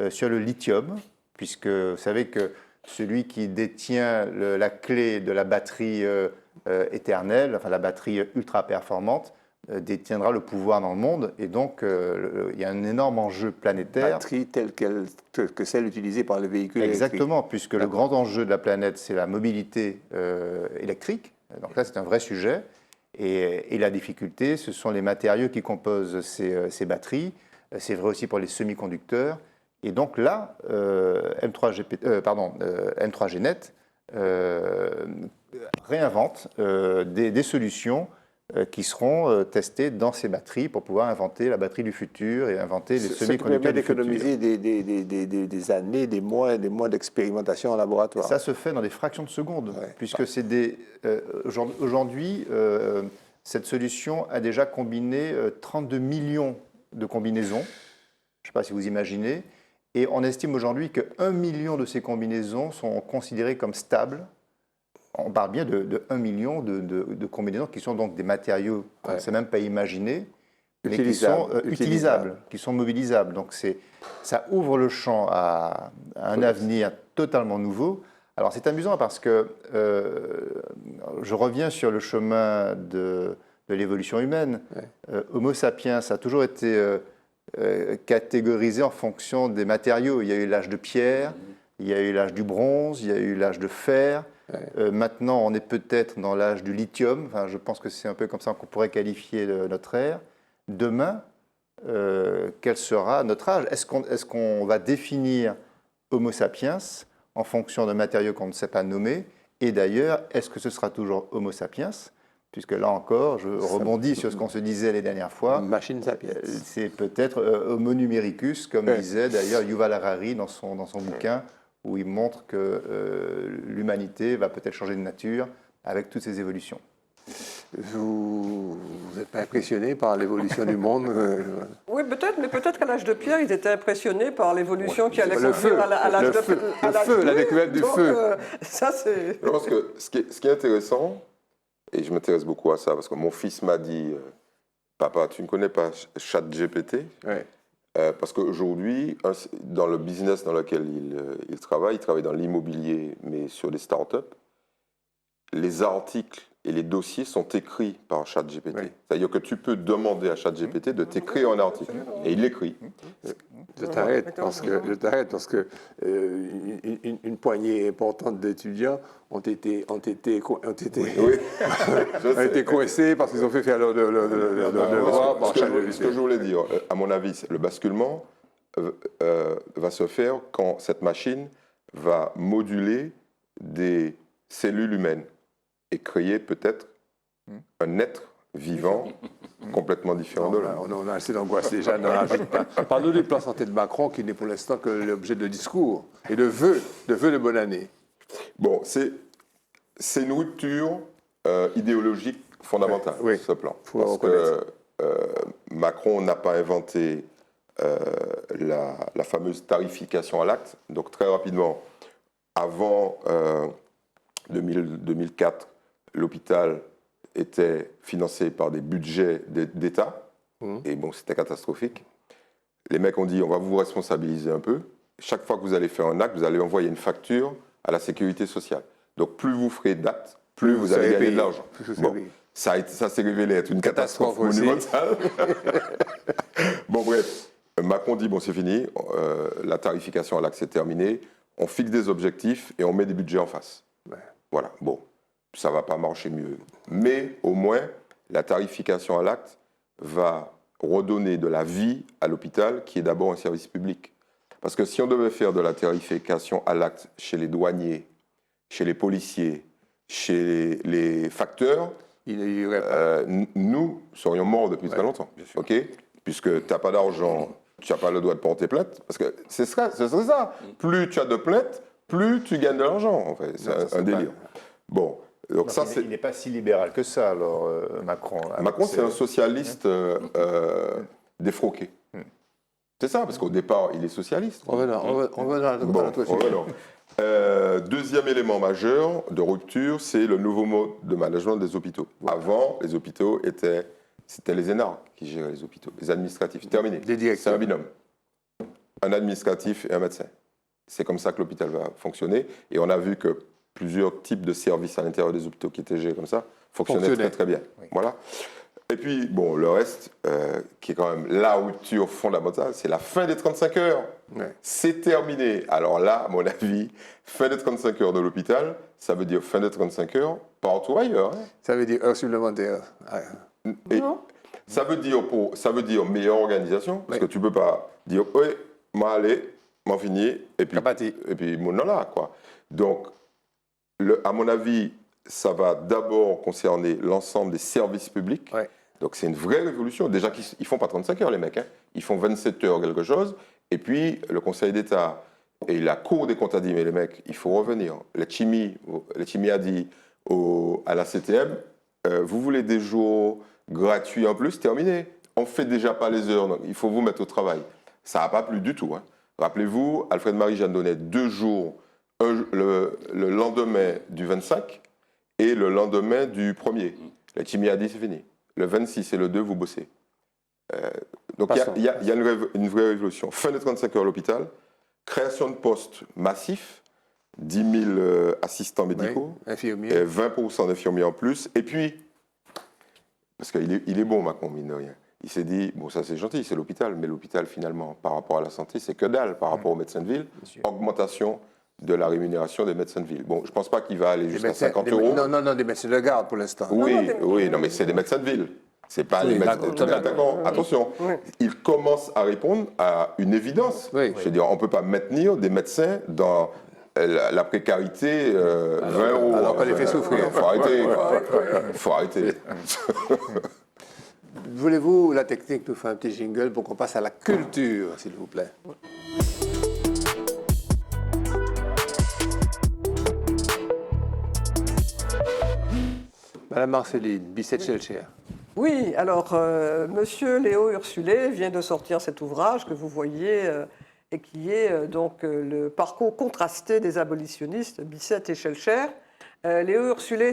Speaker 5: sur le lithium, puisque vous savez que celui qui détient la clé de la batterie éternelle, enfin la batterie ultra performante, détiendra le pouvoir dans le monde. Et donc, il y a un énorme enjeu planétaire.
Speaker 1: Batterie telle que celle utilisée par les véhicules
Speaker 5: Exactement, puisque le grand enjeu de la planète, c'est la mobilité électrique. Donc là, c'est un vrai sujet. Et la difficulté, ce sont les matériaux qui composent ces batteries. C'est vrai aussi pour les semi-conducteurs. Et donc là, M3GNet réinvente des solutions qui seront testées dans ces batteries pour pouvoir inventer la batterie du futur et inventer les semi-conducteurs du futur.
Speaker 1: D'économiser des années, des mois d'expérimentation en laboratoire.
Speaker 5: Ça se fait dans des fractions de secondes, puisque c'est aujourd'hui, cette solution a déjà combiné 32 millions de combinaisons. Je ne sais pas si vous imaginez. Et on estime aujourd'hui que 1 million de ces combinaisons sont considérées comme stables. On parle bien de 1 million de combinaisons qui sont donc des matériaux qu'on ne sait même pas imaginer, mais qui sont utilisables, qui sont mobilisables. Donc ça ouvre le champ à un avenir totalement nouveau. Alors c'est amusant parce que je reviens sur le chemin de l'évolution humaine. Homo sapiens a toujours été catégorisé en fonction des matériaux. Il y a eu l'âge de pierre, il y a eu l'âge du bronze, il y a eu l'âge de fer. Maintenant, on est peut-être dans l'âge du lithium. Enfin, je pense que c'est un peu comme ça qu'on pourrait qualifier notre ère. Demain, quel sera notre âge? Est-ce qu'on va définir Homo sapiens en fonction de matériaux qu'on ne sait pas nommer? Et d'ailleurs, est-ce que ce sera toujours Homo sapiens? Puisque là encore, je rebondis sur ce qu'on se disait les dernières fois.
Speaker 1: Machine sapiens.
Speaker 5: C'est peut-être Homo numericus, comme disait d'ailleurs Yuval Harari dans son bouquin, où il montre que l'humanité va peut-être changer de nature avec toutes ces évolutions.
Speaker 1: Vous n'êtes pas impressionné par l'évolution du monde?
Speaker 4: Oui, peut-être, mais peut-être qu'à l'âge de pierre, ils étaient impressionnés par l'évolution qui allait conduire à l'âge de feu.
Speaker 1: La découverte du feu.
Speaker 4: Ça, c'est...
Speaker 3: Je pense que ce qui est intéressant, et je m'intéresse beaucoup à ça, parce que mon fils m'a dit « Papa, tu ne connais pas ChatGPT ?» Parce qu'aujourd'hui, dans le business dans lequel il travaille dans l'immobilier, mais sur des startups, les articles et les dossiers sont écrits par ChatGPT.
Speaker 1: Oui.
Speaker 3: C'est-à-dire que tu peux demander à ChatGPT de t'écrire un article. Et il l'écrit.
Speaker 1: Je t'arrête parce que une poignée importante d'étudiants ont été coincés parce qu'ils ont fait faire leur devoir par ChatGPT.
Speaker 3: Ce que je voulais dire, à mon avis, le basculement va se faire quand cette machine va moduler des cellules humaines et créer peut-être un être vivant complètement différent de l'homme.
Speaker 1: On a assez d'angoisse déjà. Parle-nous du plan santé de Macron qui n'est pour l'instant que l'objet de discours et de vœux de bonne année.
Speaker 3: Bon, c'est une rupture idéologique fondamentale,
Speaker 1: Oui,
Speaker 3: ce plan.
Speaker 1: faut
Speaker 3: Parce
Speaker 1: reconnaître.
Speaker 3: que Macron n'a pas inventé la fameuse tarification à l'acte. Donc très rapidement, avant 2004, l'hôpital était financé par des budgets d'État. Et bon, c'était catastrophique. Les mecs ont dit, on va vous responsabiliser un peu. Chaque fois que vous allez faire un acte, vous allez envoyer une facture à la sécurité sociale. Donc plus vous ferez d'actes, plus vous allez gagner de l'argent. Bon, ça s'est révélé être une catastrophe monumentale. Bon, bref, Macron dit, bon, c'est fini, la tarification à l'acte, c'est terminé, on fixe des objectifs et on met des budgets en face.
Speaker 1: Ouais.
Speaker 3: Voilà, bon, ça ne va pas marcher mieux. Mais au moins, la tarification à l'acte va redonner de la vie à l'hôpital, qui est d'abord un service public. Parce que si on devait faire de la tarification à l'acte chez les douaniers, chez les policiers, chez les facteurs, nous serions morts depuis très longtemps. Ok, puisque tu n'as pas d'argent, tu n'as pas le droit de porter plainte. Parce que ce serait ça. Plus tu as de plaintes, plus tu gagnes de l'argent. En fait. C'est un délire. Bon, donc ça,
Speaker 5: il n'est pas si libéral que ça, alors, Macron.
Speaker 3: Macron, c'est un socialiste défroqué. C'est ça, parce qu'au départ, il est socialiste. Revenons. Deuxième élément majeur de rupture, c'est le nouveau mode de management des hôpitaux. Avant, les hôpitaux c'était les énarques qui géraient les hôpitaux, les administratifs. Terminé. C'est un binôme. Un administratif et un médecin. C'est comme ça que l'hôpital va fonctionner. Et on a vu que plusieurs types de services à l'intérieur des hôpitaux qui étaient gérés comme ça fonctionnaient très très bien. Oui. Voilà. Et puis, bon, le reste, qui est quand même la rupture fondamentale, c'est la fin des 35 heures. Ouais. C'est terminé. Alors là, à mon avis, fin des 35 heures de l'hôpital, ça veut dire fin des 35 heures partout ailleurs. Hein.
Speaker 1: Ça veut dire heures supplémentaires.
Speaker 3: Et ça veut dire meilleure organisation, parce que tu ne peux pas dire, oui, moi allez, moi fini, et puis mon là, quoi. Donc, à mon avis, ça va d'abord concerner l'ensemble des services publics. Ouais. Donc c'est une vraie révolution. Déjà, ils ne font pas 35 heures, les mecs. Hein. Ils font 27 heures quelque chose. Et puis, le Conseil d'État et la Cour des comptes a dit, mais les mecs, il faut revenir. Letchimy a dit à la CTM, vous voulez des jours gratuits en plus, terminé. On ne fait déjà pas les heures, donc il faut vous mettre au travail. Ça n'a pas plu du tout. Hein. Rappelez-vous, Alfred Marie-Jeanne donnait 2 jours, le lendemain du 25 et le lendemain du 1er. Letchimy a dit, c'est fini. Le 26 et le 2, vous bossez. Donc il y a une vraie révolution. Fin de 35 heures à l'hôpital, création de postes massifs, 10 000 assistants médicaux,
Speaker 1: infirmiers.
Speaker 3: 20% d'infirmiers en plus. Et puis, parce qu'il est bon, Macron, mine de rien. Il s'est dit, bon, ça c'est gentil, c'est l'hôpital, mais l'hôpital, finalement, par rapport à la santé, c'est que dalle par rapport aux médecins de ville. Augmentation de la rémunération des médecins de ville. Bon, je ne pense pas qu'il va aller jusqu'à 50 euros.
Speaker 1: Non, des médecins de garde pour l'instant.
Speaker 3: Oui, mais c'est des médecins de ville. C'est pas les médecins. Attention, il commence à répondre à une évidence. Je veux dire, on ne peut pas maintenir des médecins dans la précarité 20 euros.
Speaker 1: Alors qu'on les fait souffrir.
Speaker 3: Il faut arrêter.
Speaker 1: Voulez-vous, la technique, nous faire un petit jingle pour qu'on passe à la culture, s'il vous plaît? Madame Marceline, Bisset-Schellcher.
Speaker 4: Oui, alors, Monsieur Léo Ursulé vient de sortir cet ouvrage que vous voyez et qui est donc le parcours contrasté des abolitionnistes, Bisset et Schellcher. Léo Ursulé,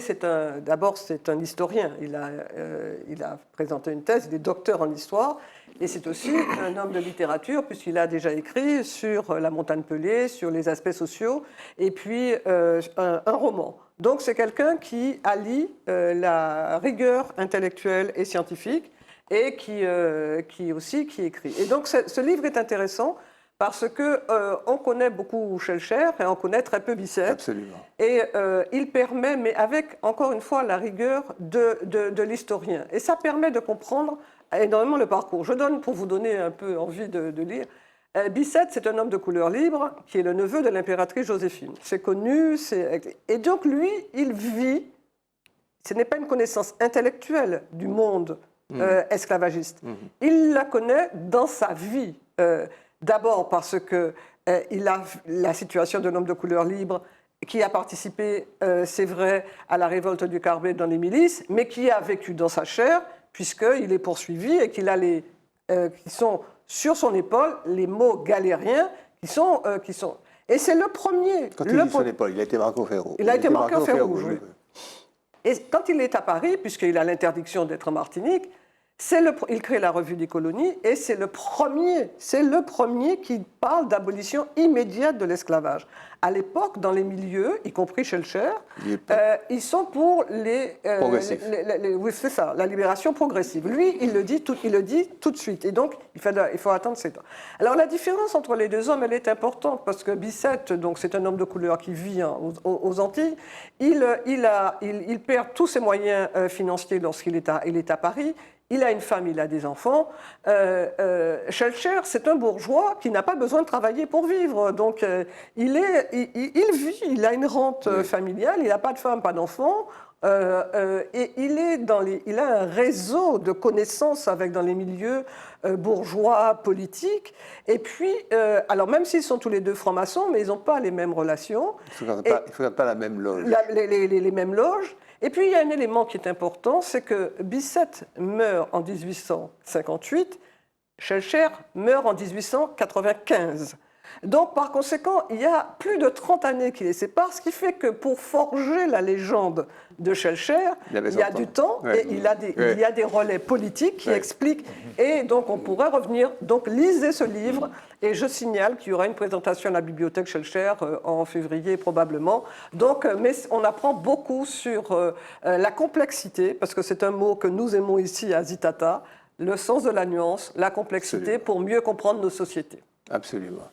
Speaker 4: d'abord, c'est un historien. Il a présenté une thèse, il est docteur en histoire, et c'est aussi un homme de littérature, puisqu'il a déjà écrit sur la montagne pelée, sur les aspects sociaux, et puis un roman. Donc c'est quelqu'un qui allie la rigueur intellectuelle et scientifique et qui écrit. Et donc ce livre est intéressant parce qu'on connaît beaucoup Schellcher et on connaît très peu Bicêtre.
Speaker 1: Absolument.
Speaker 4: Et il permet, mais avec encore une fois la rigueur de l'historien. Et ça permet de comprendre énormément le parcours. Je donne, pour vous donner un peu envie de lire, Bicêtre, c'est un homme de couleur libre qui est le neveu de l'impératrice Joséphine. C'est connu, et donc lui, il vit, ce n'est pas une connaissance intellectuelle du monde esclavagiste. Il la connaît dans sa vie. D'abord parce qu'il a la situation d'un homme de couleur libre qui a participé, c'est vrai, à la révolte du Carbet dans les milices, mais qui a vécu dans sa chair, puisqu'il est poursuivi et qu'il a qui sont sur son épaule les mots galériens qui sont... Et c'est le premier...
Speaker 1: Quand il dit son épaule, il a été marqué au fer rouge.
Speaker 4: Il a été marqué au fer rouge, oui. Et quand il est à Paris, puisqu'il a l'interdiction d'être en Martinique, il crée la Revue des colonies et c'est le premier qui parle d'abolition immédiate de l'esclavage. À l'époque, dans les milieux, y compris Schellcher, ils sont pour
Speaker 1: progressifs.
Speaker 4: Oui, c'est ça, la libération progressive. Lui, il le dit tout de suite. Et donc, il faut attendre 7 ans. Alors, la différence entre les deux hommes, elle est importante parce que Bicêtre, donc, c'est un homme de couleur qui vit aux Antilles. Il perd tous ses moyens financiers lorsqu'il est à Paris. Il a une femme, il a des enfants. Schellcher, c'est un bourgeois qui n'a pas besoin de travailler pour vivre. Donc, il vit, il a une rente familiale, il n'a pas de femme, pas d'enfants. Et il a un réseau de connaissances dans les milieux bourgeois, politiques. Et puis, alors même s'ils sont tous les deux francs-maçons, mais ils n'ont pas les mêmes relations.
Speaker 1: Ils ne fréquentent pas la même loge.
Speaker 4: Les mêmes loges. Et puis, il y a un élément qui est important, c'est que Bicêtre meurt en 1858, Schellcher meurt en 1895. Donc, par conséquent, il y a plus de 30 années qui les séparent, ce qui fait que pour forger la légende de Schellcher, il y a du temps et il y a des relais politiques qui expliquent. Et donc, on pourrait revenir. Donc, lisez ce livre. Et je signale qu'il y aura une présentation à la bibliothèque Schellcher en février probablement. Donc, mais on apprend beaucoup sur la complexité, parce que c'est un mot que nous aimons ici à Zitata, le sens de la nuance, la complexité pour mieux comprendre nos sociétés.
Speaker 1: Absolument.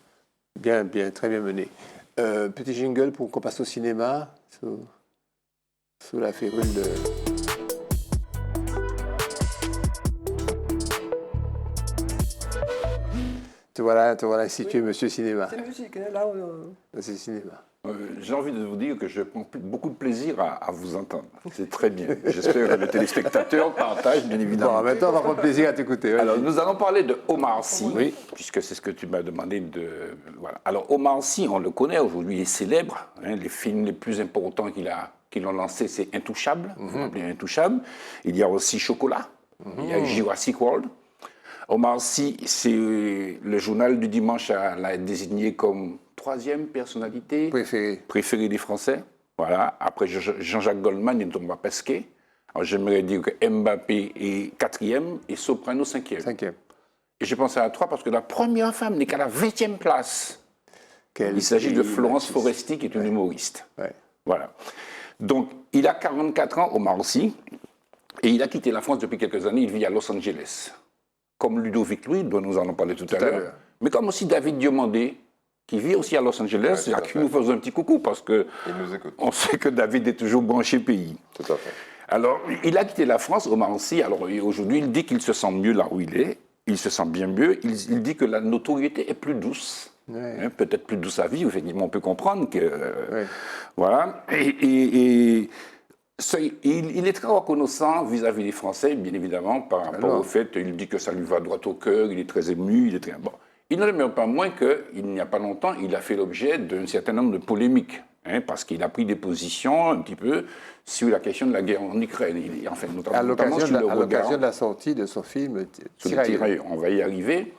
Speaker 1: Bien, très bien mené. Petit jingle pour qu'on passe au cinéma, sous la férule de... Te voilà situé, monsieur cinéma.
Speaker 4: C'est musique, hein, là.
Speaker 1: C'est cinéma.
Speaker 2: J'ai envie de vous dire que je prends beaucoup de plaisir à vous entendre. C'est très bien. J'espère que les téléspectateurs partagent, bien évidemment.
Speaker 1: Bon, maintenant, on va prendre plaisir à t'écouter.
Speaker 2: Alors, nous allons parler de Omar Sy, puisque c'est ce que tu m'as demandé de... Voilà. Alors, Omar Sy, on le connaît aujourd'hui, il est célèbre. Hein, les films les plus importants qu'il a lancés, c'est Intouchable. Intouchable. Il y a aussi Chocolat. Il y a Jurassic World. Omar Sy, c'est le journal du dimanche l'a désigné comme 3e personnalité préférée des Français. Voilà. Après Jean-Jacques Goldman et Thomas Pesquet. Alors j'aimerais dire que Mbappé est 4e et Soprano 5e. Et je pense à 3 parce que la première femme n'est qu'à la 20e place. Il s'agit de Florence Foresti, qui est une humoriste. Voilà. Donc, il a 44 ans, Omar Sy, et il a quitté la France depuis quelques années. Il vit à Los Angeles. Comme Ludovic Louis, dont nous allons parler tout à l'heure, mais comme aussi David Diomandé, qui vit aussi à Los Angeles, à qui nous faisons un petit coucou, parce qu'on sait que David est toujours branché pays.
Speaker 3: Tout à fait.
Speaker 2: Alors, il a quitté la France, Omar Sy. Alors, aujourd'hui, il dit qu'il se sent mieux là où il est. Il se sent bien mieux. Il dit que la notoriété est plus douce. Hein, peut-être plus douce à vivre, effectivement, on peut comprendre que... Voilà. Il est très reconnaissant vis-à-vis des Français, bien évidemment, par rapport au fait, il dit que ça lui va droit au cœur, il est très ému, il est très... Bon. Il n'en demeure pas moins qu'il n'y a pas longtemps, il a fait l'objet d'un certain nombre de polémiques, hein, parce qu'il a pris des positions un petit peu sur la question de la guerre en Ukraine, notamment
Speaker 1: à l'occasion de la sortie de son film
Speaker 2: Tirailleurs. On va y arriver.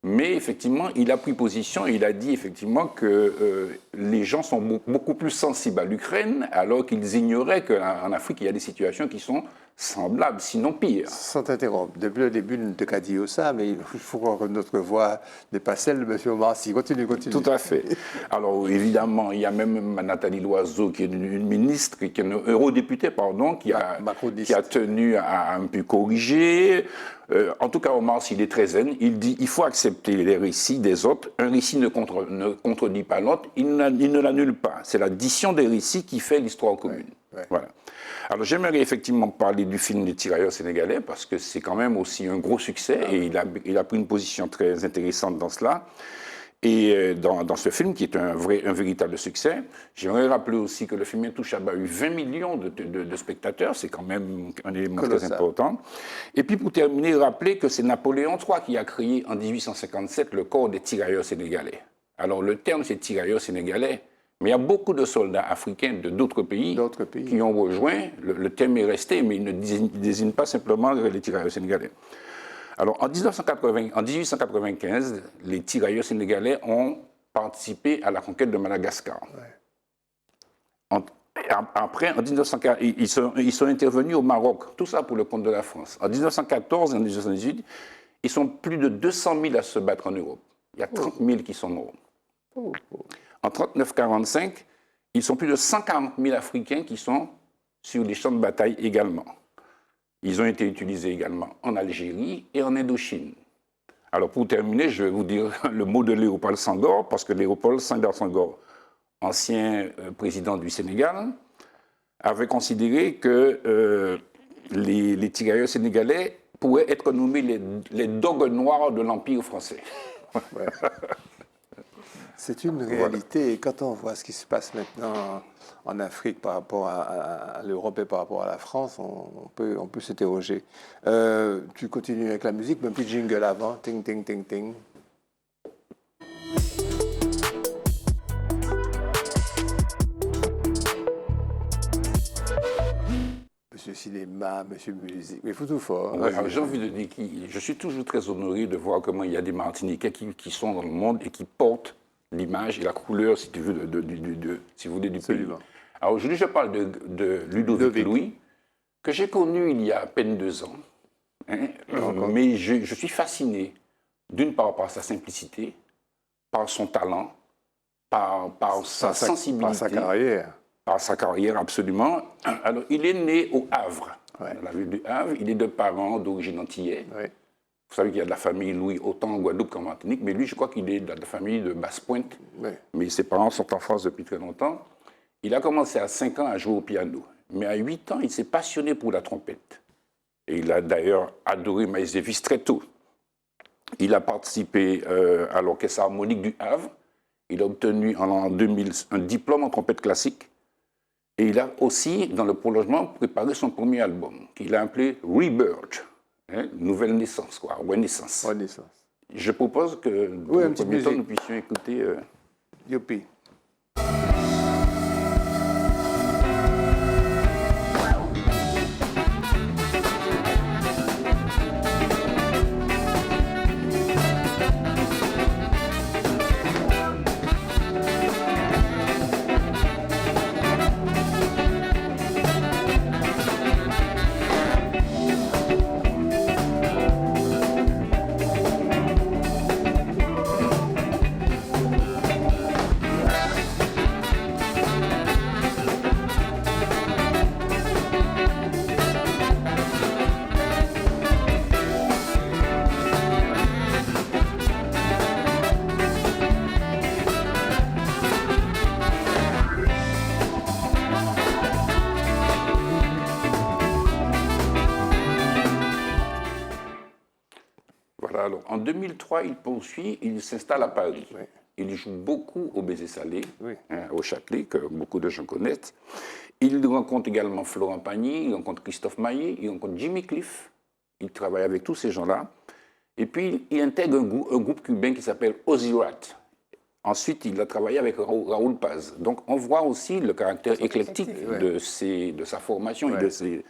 Speaker 2: Mais effectivement, il a pris position et il a dit effectivement que les gens sont beaucoup plus sensibles à l'Ukraine, alors qu'ils ignoraient qu'en Afrique, il y a des situations qui sont semblables, sinon pires.
Speaker 1: Sans t'interrompre, depuis le début, ne te qu'a dit ça, mais il faut que notre voix dépasse celle de M. Omar Sy. Continue.
Speaker 2: Tout à fait. Alors, évidemment, il y a même Nathalie Loiseau, qui est une ministre, qui est une eurodéputée, pardon, qui a tenu à un peu corriger. En tout cas, Omar Sy, il est très zen. Il dit il faut accepter les récits des autres. Un récit ne contredit pas l'autre. Il ne l'annule pas. C'est l'addition des récits qui fait l'histoire commune.
Speaker 1: Ouais.
Speaker 2: Voilà. Alors, j'aimerais effectivement parler du film des tirailleurs sénégalais, parce que c'est quand même aussi un gros succès, et il a pris une position très intéressante dans cela. Et dans ce film, qui est un véritable succès, j'aimerais rappeler aussi que le film Intouchable a eu 20 millions de spectateurs, c'est quand même un élément très important. Et puis pour terminer, rappeler que c'est Napoléon III qui a créé en 1857 le corps des tirailleurs sénégalais. Alors le terme c'est tirailleurs sénégalais, mais il y a beaucoup de soldats africains de d'autres pays qui ont rejoint, le terme est resté, mais il ne désigne pas simplement les tirailleurs sénégalais. Alors, en 1895, les tirailleurs sénégalais ont participé à la conquête de Madagascar. Ouais. Après, en 1940, ils sont intervenus au Maroc, tout ça pour le compte de la France. En 1914 et en 1918, ils sont plus de 200 000 à se battre en Europe. Il y a 30 000 qui sont morts. En 1939-1945, ils sont plus de 140 000 Africains qui sont sur les champs de bataille également. Ils ont été utilisés également en Algérie et en Indochine. Alors pour terminer, je vais vous dire le mot de Léopold Senghor, parce que Léopold Sédar Senghor, ancien président du Sénégal, avait considéré que les tirailleurs sénégalais pourraient être nommés les dogues noirs de l'Empire français.
Speaker 1: Ouais. C'est une réalité, et quand on voit ce qui se passe maintenant en Afrique par rapport à l'Europe et par rapport à la France, on peut s'interroger. Tu continues avec la musique, un petit jingle avant, ting, ting, ting, ting. Monsieur cinéma, monsieur musique, mais il faut tout fort.
Speaker 2: Ouais, j'ai envie de dire que je suis toujours très honoré de voir comment il y a des Martiniquais qui sont dans le monde et qui portent l'image et la couleur, si tu veux, si vous voulez, du pays. Alors aujourd'hui, je parle de Ludovic Louis, que j'ai connu il y a à peine 2 ans. Hein, mais je suis fasciné, d'une part par sa simplicité, par son talent, par sa sensibilité.
Speaker 1: Par sa carrière.
Speaker 2: Par sa carrière, absolument. Alors, il est né au Havre, dans la ville du Havre. Il est de parents d'origine antillaise. Ouais. Vous savez qu'il y a de la famille Louis autant en Guadeloupe qu'en Martinique, mais lui, je crois qu'il est de la famille de Basse-Pointe. Ouais. Mais ses parents sont en France depuis très longtemps. Il a commencé à 5 ans à jouer au piano. Mais à 8 ans, il s'est passionné pour la trompette. Et il a d'ailleurs adoré Miles Davis très tôt. Il a participé à l'Orchestre harmonique du Havre. Il a obtenu en l'an 2000 un diplôme en trompette classique. Et il a aussi, dans le prolongement, préparé son premier album, qu'il a appelé Rebirth, hein, nouvelle naissance, quoi, renaissance.
Speaker 1: Renaissance.
Speaker 2: Je propose que, dans le premier temps, nous puissions écouter...
Speaker 1: Youpi.
Speaker 2: Alors, en 2003, il poursuit, il s'installe à Paris. Oui. Il joue beaucoup au Baiser Salé, hein, au Châtelet, que beaucoup de gens connaissent. Il rencontre également Florent Pagny, il rencontre Christophe Maé, il rencontre Jimmy Cliff. Il travaille avec tous ces gens-là. Et puis, il intègre un groupe cubain qui s'appelle Ozirat. Ensuite, il a travaillé avec Raoul Paz. Donc, on voit aussi le caractère éclectique de sa formation et de ses...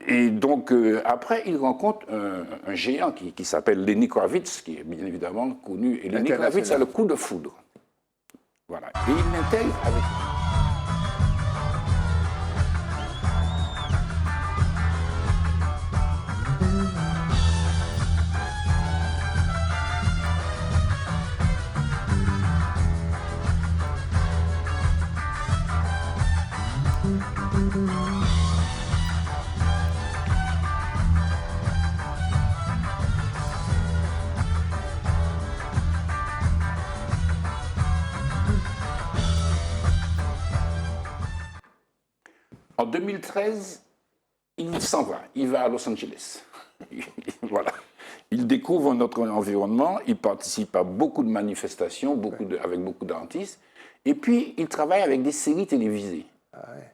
Speaker 2: Et donc, après, il rencontre un géant qui s'appelle Lenny Kravitz, qui est bien évidemment connu. Et Lenny Kravitz a le coup de foudre. Voilà. Et il l'intègre avec... En 2013, il s'en va, il va à Los Angeles. Voilà. Il découvre notre environnement, il participe à beaucoup de manifestations, avec beaucoup d'artistes, et puis il travaille avec des séries télévisées.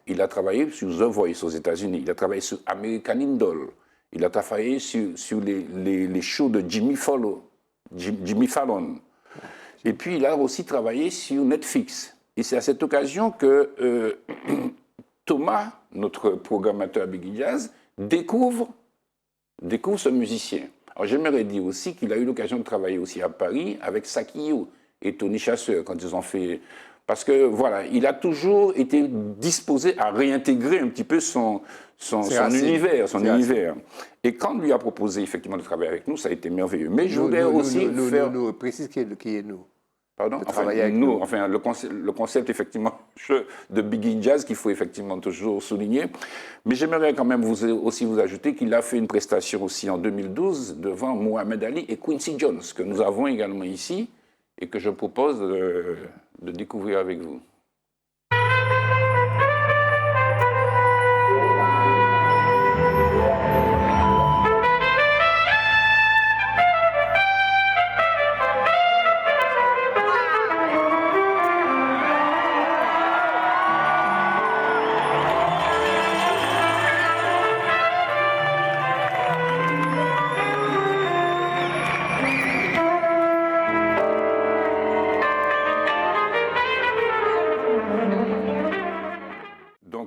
Speaker 2: Il a travaillé sur The Voice aux États-Unis, il a travaillé sur American Idol, il a travaillé sur les shows de Jimmy Fallon. Et puis il a aussi travaillé sur Netflix. Et c'est à cette occasion que Thomas, notre programmateur à Biggie Jazz, découvre ce musicien. Alors j'aimerais dire aussi qu'il a eu l'occasion de travailler aussi à Paris avec Sakio et Tony Chasseur quand ils ont fait... Parce que voilà, il a toujours été disposé à réintégrer un petit peu son univers. Et quand on lui a proposé effectivement de travailler avec nous, ça a été merveilleux. Mais je voulais aussi faire...
Speaker 1: précise qui est nous.
Speaker 2: Pardon, le concept effectivement de Biggie Jazz qu'il faut effectivement toujours souligner. Mais j'aimerais quand même aussi vous ajouter qu'il a fait une prestation aussi en 2012 devant Mohamed Ali et Quincy Jones, que nous avons également ici et que je propose de découvrir avec vous.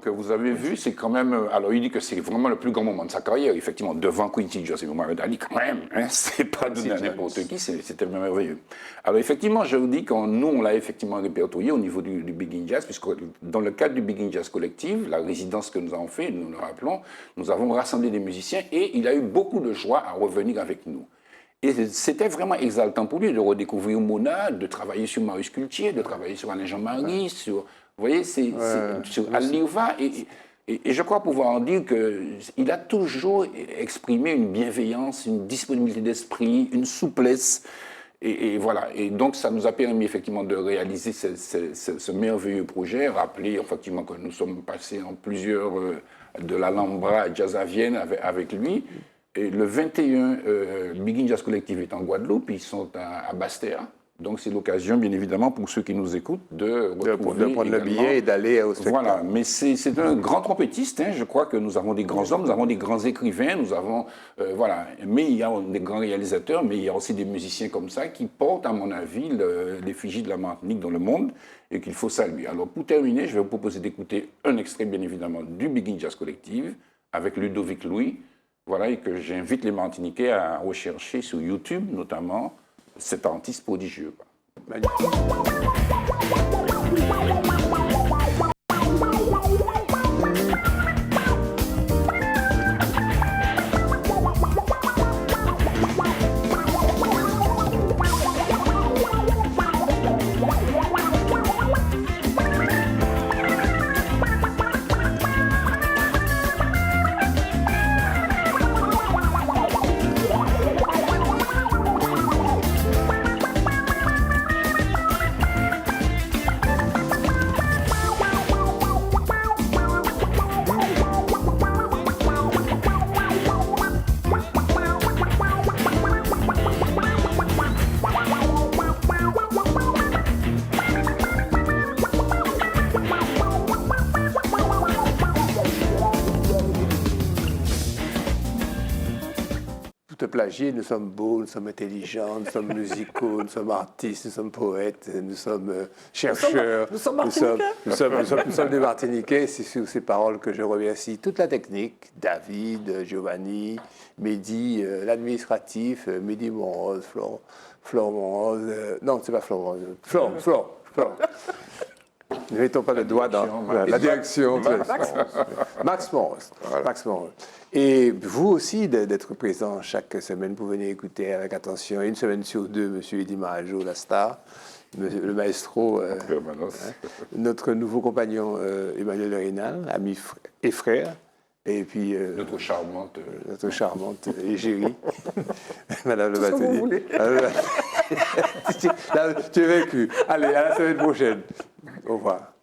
Speaker 2: Vous avez vu, c'est quand même... Alors, il dit que c'est vraiment le plus grand moment de sa carrière, effectivement, devant Quincy Jones et Mohamed Ali, quand même. Hein, c'est pas donné à n'importe qui, c'était merveilleux. Alors, effectivement, je vous dis que nous, on l'a effectivement répertorié au niveau du Biggie Jazz, puisque dans le cadre du Biggie Jazz Collective, la résidence que nous avons fait, nous le rappelons, nous avons rassemblé des musiciens et il a eu beaucoup de joie à revenir avec nous. Et c'était vraiment exaltant pour lui de redécouvrir Mona, de travailler sur Marius Cultier, de travailler sur Alain Jean-Marie, sur... Vous voyez, sur Al-Liouva, et je crois pouvoir en dire qu'il a toujours exprimé une bienveillance, une disponibilité d'esprit, une souplesse, et voilà. Et donc, ça nous a permis effectivement de réaliser ce merveilleux projet, rappeler effectivement que nous sommes passés en plusieurs de l'Alhambra Jazz à Vienne avec lui. Et le 21, Biggie Jazz Collective est en Guadeloupe, ils sont à Bastéa. Donc c'est l'occasion, bien évidemment, pour ceux qui nous écoutent, de
Speaker 1: prendre le billet et d'aller au spectacle.
Speaker 2: Voilà, mais c'est un grand trompettiste. Hein. Je crois que nous avons des grands hommes, nous avons des grands écrivains, nous avons... voilà. Mais il y a des grands réalisateurs, mais il y a aussi des musiciens comme ça qui portent, à mon avis, l'effigie de la Martinique dans le monde et qu'il faut saluer. Alors pour terminer, je vais vous proposer d'écouter un extrait, bien évidemment, du Biggie Jazz Collective avec Ludovic Louis. Voilà, et que j'invite les Martiniquais à rechercher sur YouTube, notamment, cet artiste prodigieux.
Speaker 1: Magnifique. Plagier, nous sommes beaux, nous sommes intelligents, nous sommes musicaux, nous sommes artistes, nous sommes poètes, nous sommes chercheurs.
Speaker 4: Nous sommes Martiniquais.
Speaker 1: Nous sommes des Martiniquais. C'est sur ces paroles que je remercie toute la technique, David, Giovanni, Mehdi, l'administratif, Mehdi Monrose, Flore Monrose. Non, c'est pas Flore. Flore. Bon. Ne mettons pas le doigt dans la direction. Max Moros.
Speaker 3: Voilà.
Speaker 1: Max Moros. Et vous aussi, d'être présent chaque semaine, vous venez écouter avec attention, une semaine sur deux, M. Eddy Marajo, la star, le maestro,
Speaker 2: Permanence.
Speaker 1: notre nouveau compagnon Emmanuel Rénal, ami et frère, et puis
Speaker 2: Notre charmante.
Speaker 1: notre charmante égérie, Madame le
Speaker 4: Tout ce que vous
Speaker 1: bâtonnier.
Speaker 4: voulez.
Speaker 1: Là, tu es vaincu. Allez, à la semaine prochaine. Au revoir.